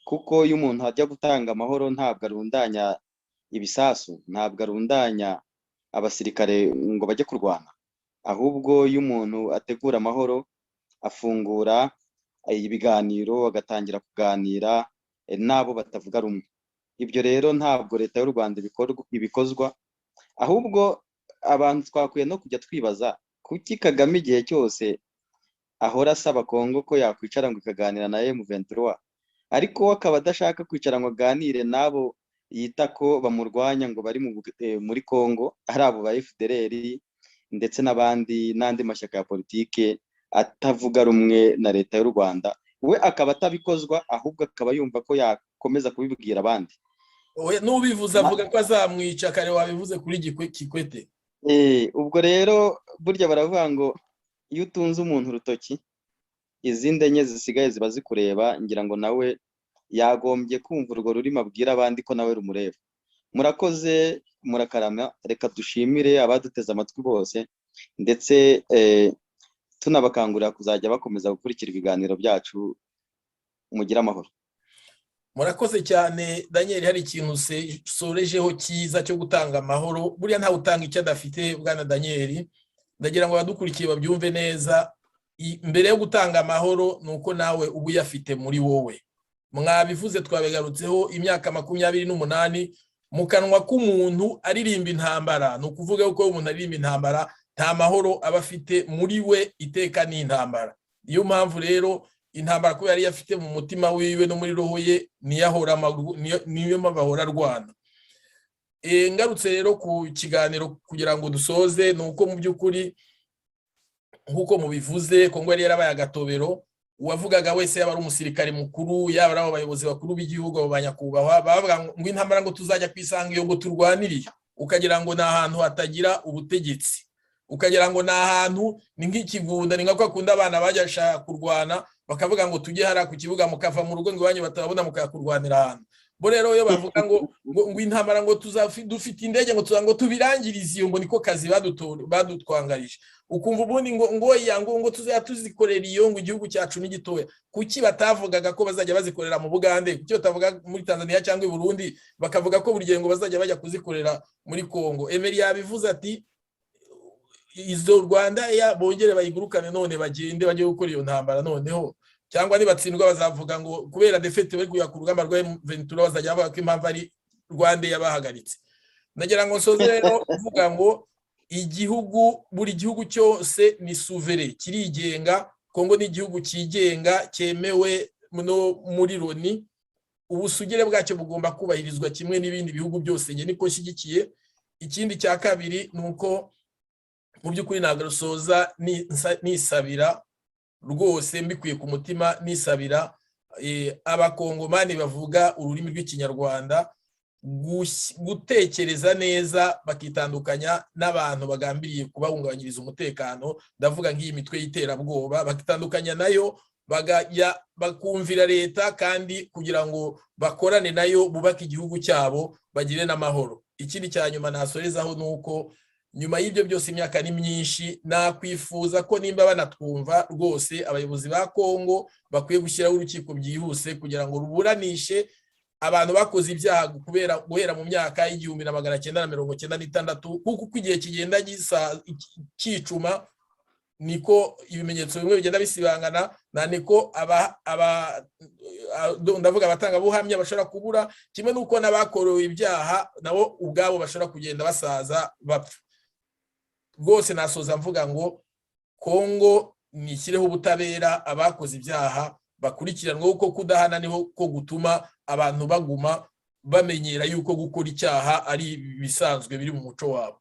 kuko iyo umuntu ajya gutanga amahoro ntabwo arundanya ibisasu, ntabwo arundanya abasirikare ngo bajye kurwana, ahubwo iyo umuntu ategura amahoro afungura ibiganiro, agatangira kuganira n'abo batavuga rumwe. Ibyo rero ntabwo leta y'u Rwanda ibikozwa, ahubwo abantu twakwiye no kujya twibaza kuki Kagame igihe cyose ahora asaba Kongo ko yakwicara ngo ikaganira na M23, ariko akaba adashaka kwicara ngo aganire n'abo yita ko bamurwanya ngo bari muri Kongo, hari abo ba FDLR ndetse n'andi mashyaka ya politike atavuga rumwe na leta y'u Rwanda. We akaba atabikozwa, ahubwo akaba yumva ko yakomeza kubibwira abandi. N'ubivuze avuga ko azamwica, kare wabivuze kuri Kikwete. Ubwo rero burya baravuga ngo iyo utunze umuntu urutoki izindi enye zisigaye ziba zikureba. Ngira ngo nawe yagombye kumva urwo rurimo abwira abandi ko nawe rumureba. Murakoze, murakarama. Reka dushimire abaduteze amatwi bose, ndetse tunabakangurira kuzajya bakomeza gukurikira ibiganiro byacu. Mugira amahoro. Murakoze cyane Daniel. Hari ikintu sorejeho cyiza cyo gutanga amahoro, buriya ntawe utanga icyo adafite. Bwana Daniel, ndagira ngo abadukurikiye babyumve neza. Mbere yo gutanga amahoro nuko nawe ubu yafite muri wowe. Mwabivuze, twabigarutseho imyaka 28 mu kanwa k'umuntu aririmba intambara. Ni ukuvuga ko umuntu aririmba intambara nta mahoro aba afite muri we, iteka n'intambara. Niyo mpamvu rero intambara ko yari yafite mu mutima wiwe no muri roho ye niyo mpamvu ahora arwana. Ngarutse rero ku kiganiro kugira ngo dusoze, nuko mu by'ukuri nkuko mubivuze, Kongo yari yarabaye agatobero. Uwavugaga wese yaba ari umusirikare mukuru, yaba ari abayobozi bakuru b'igihugu, abo banyakubahwa, bavuga ngo intambara ngo tuzajya kwisanga iyo ngo turwaniriye, ukagira ngo ni ahantu hatagira ubutegetsi, ukagira ngo ni ahantu ni nk'ikigunda, ni nk'uko akunda abana bajya kurwana bakavuga ngo tujye hara ku kibuga mukava mu rugo ngo iwanyu batabona mukakurwanira ahantu. Bo rero iyo bavuga ngo intambara ngo dufite indege ngo tuzango tubirangirize iyo ngo niko kazi badutwangarije, ukumva ubundi ngo tuzikorera iyo ngo igihugu cyacu ni gitoya. Kuki batavugaga ko bazajya bazikorera mu Bugande? Kuki batavuga muri Tanzania cyangwa i Burundi bakavuga ko buri gihe ngo bazajya bajya kuzikorera muri Kongo? Emery yabivuze ati izo Rwanda bongere bayigurukane none bagende bajye gukora iyo ntambara noneho, cyangwa nibatsindwa bazavuga ngo kubera defete bari kuya ku rugamba rwa M23 bazajya bavuga ko impamvu ari Rwanda yabahagaritse. Nagira ngo soze rero uvuga ngo buri gihugu cyose ni souverain, kirigenga. Kongo ni igihugu kigenga cyemewe muri Loni. Ubusugire bwacyo bugomba kubahirizwa kimwe n'ibindi bihugu byose. Nge niko shyigikiye. Ikindi cya kabiri nuko mu by'ukuri nagarusoza nisabira rwose mbikuye ku mutima, nisabira abakongomani bavuga ururimi rw'ikinyarwanda gutekereza neza bakitandukanya n'abantu bagambiriye kubahungabanyiriza umutekano, ndavuga nk'iyi mitwe y'iterabwoba, bakitandukanya nayo bakumvira leta kandi kugira ngo bakorane nayo bubake igihugu cyabo bagire n'amahoro. Ikindi cya nyuma nasorezaho nuko nyuma y'ibyo byose imyaka ni myinshi, nakwifuza ko nimba banatwumva rwose abayobozi ba Kongo bakwiye gushyiraho urukiko byihuse kugira ngo ruburanishe abantu bakoze ibyaha guhera mu myaka y'1996, kuko igihe kigenda cyicuma niko ibimenyetso bimwe bigenda bisibangana, na niko ndavuga abatangabuhamya bashobora kubura, kimwe nuko n'abakorewe ibyaha nabo ubwabo bashobora kugenda basaza bapfa. Rwose nasoza mvuga ngo Kongo nishyireho ubutabera, abakoze ibyaha bakurikiranwa, kuko kudahana niho ko gutuma abantu baguma bamenyera yuko gukora icyaha ari bisanzwe biri mu muco wabo.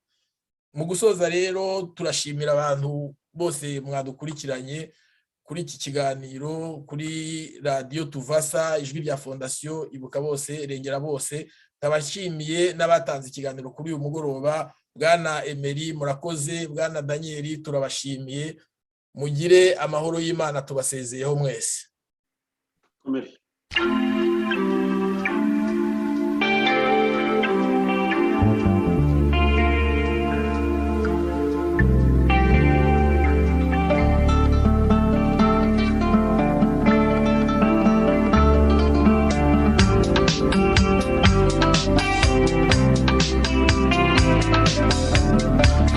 Mu gusoza rero turashimira abantu bose mwadukurikiranye kuri iki kiganiro kuri Radio Tuvasa, ijwi rya Fondation Ibuka Bose Rengera Bose. Tabashimiye n'abatanze ikiganiro kuri uyu mugoroba, Bwana Emery murakoze, Bwana Daniel turabashimiye, mugire amahoro y'Imana, tubasezeyeho mwese.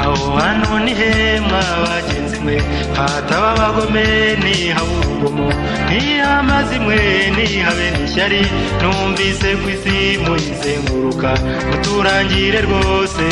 Aho hano ni hema bagenzi mwe, hataba abagome ntihabe urugomo, ntihamaze imwe ntihabe n'ishyari, numvise ku isi muyizenguruka, muturangire rwose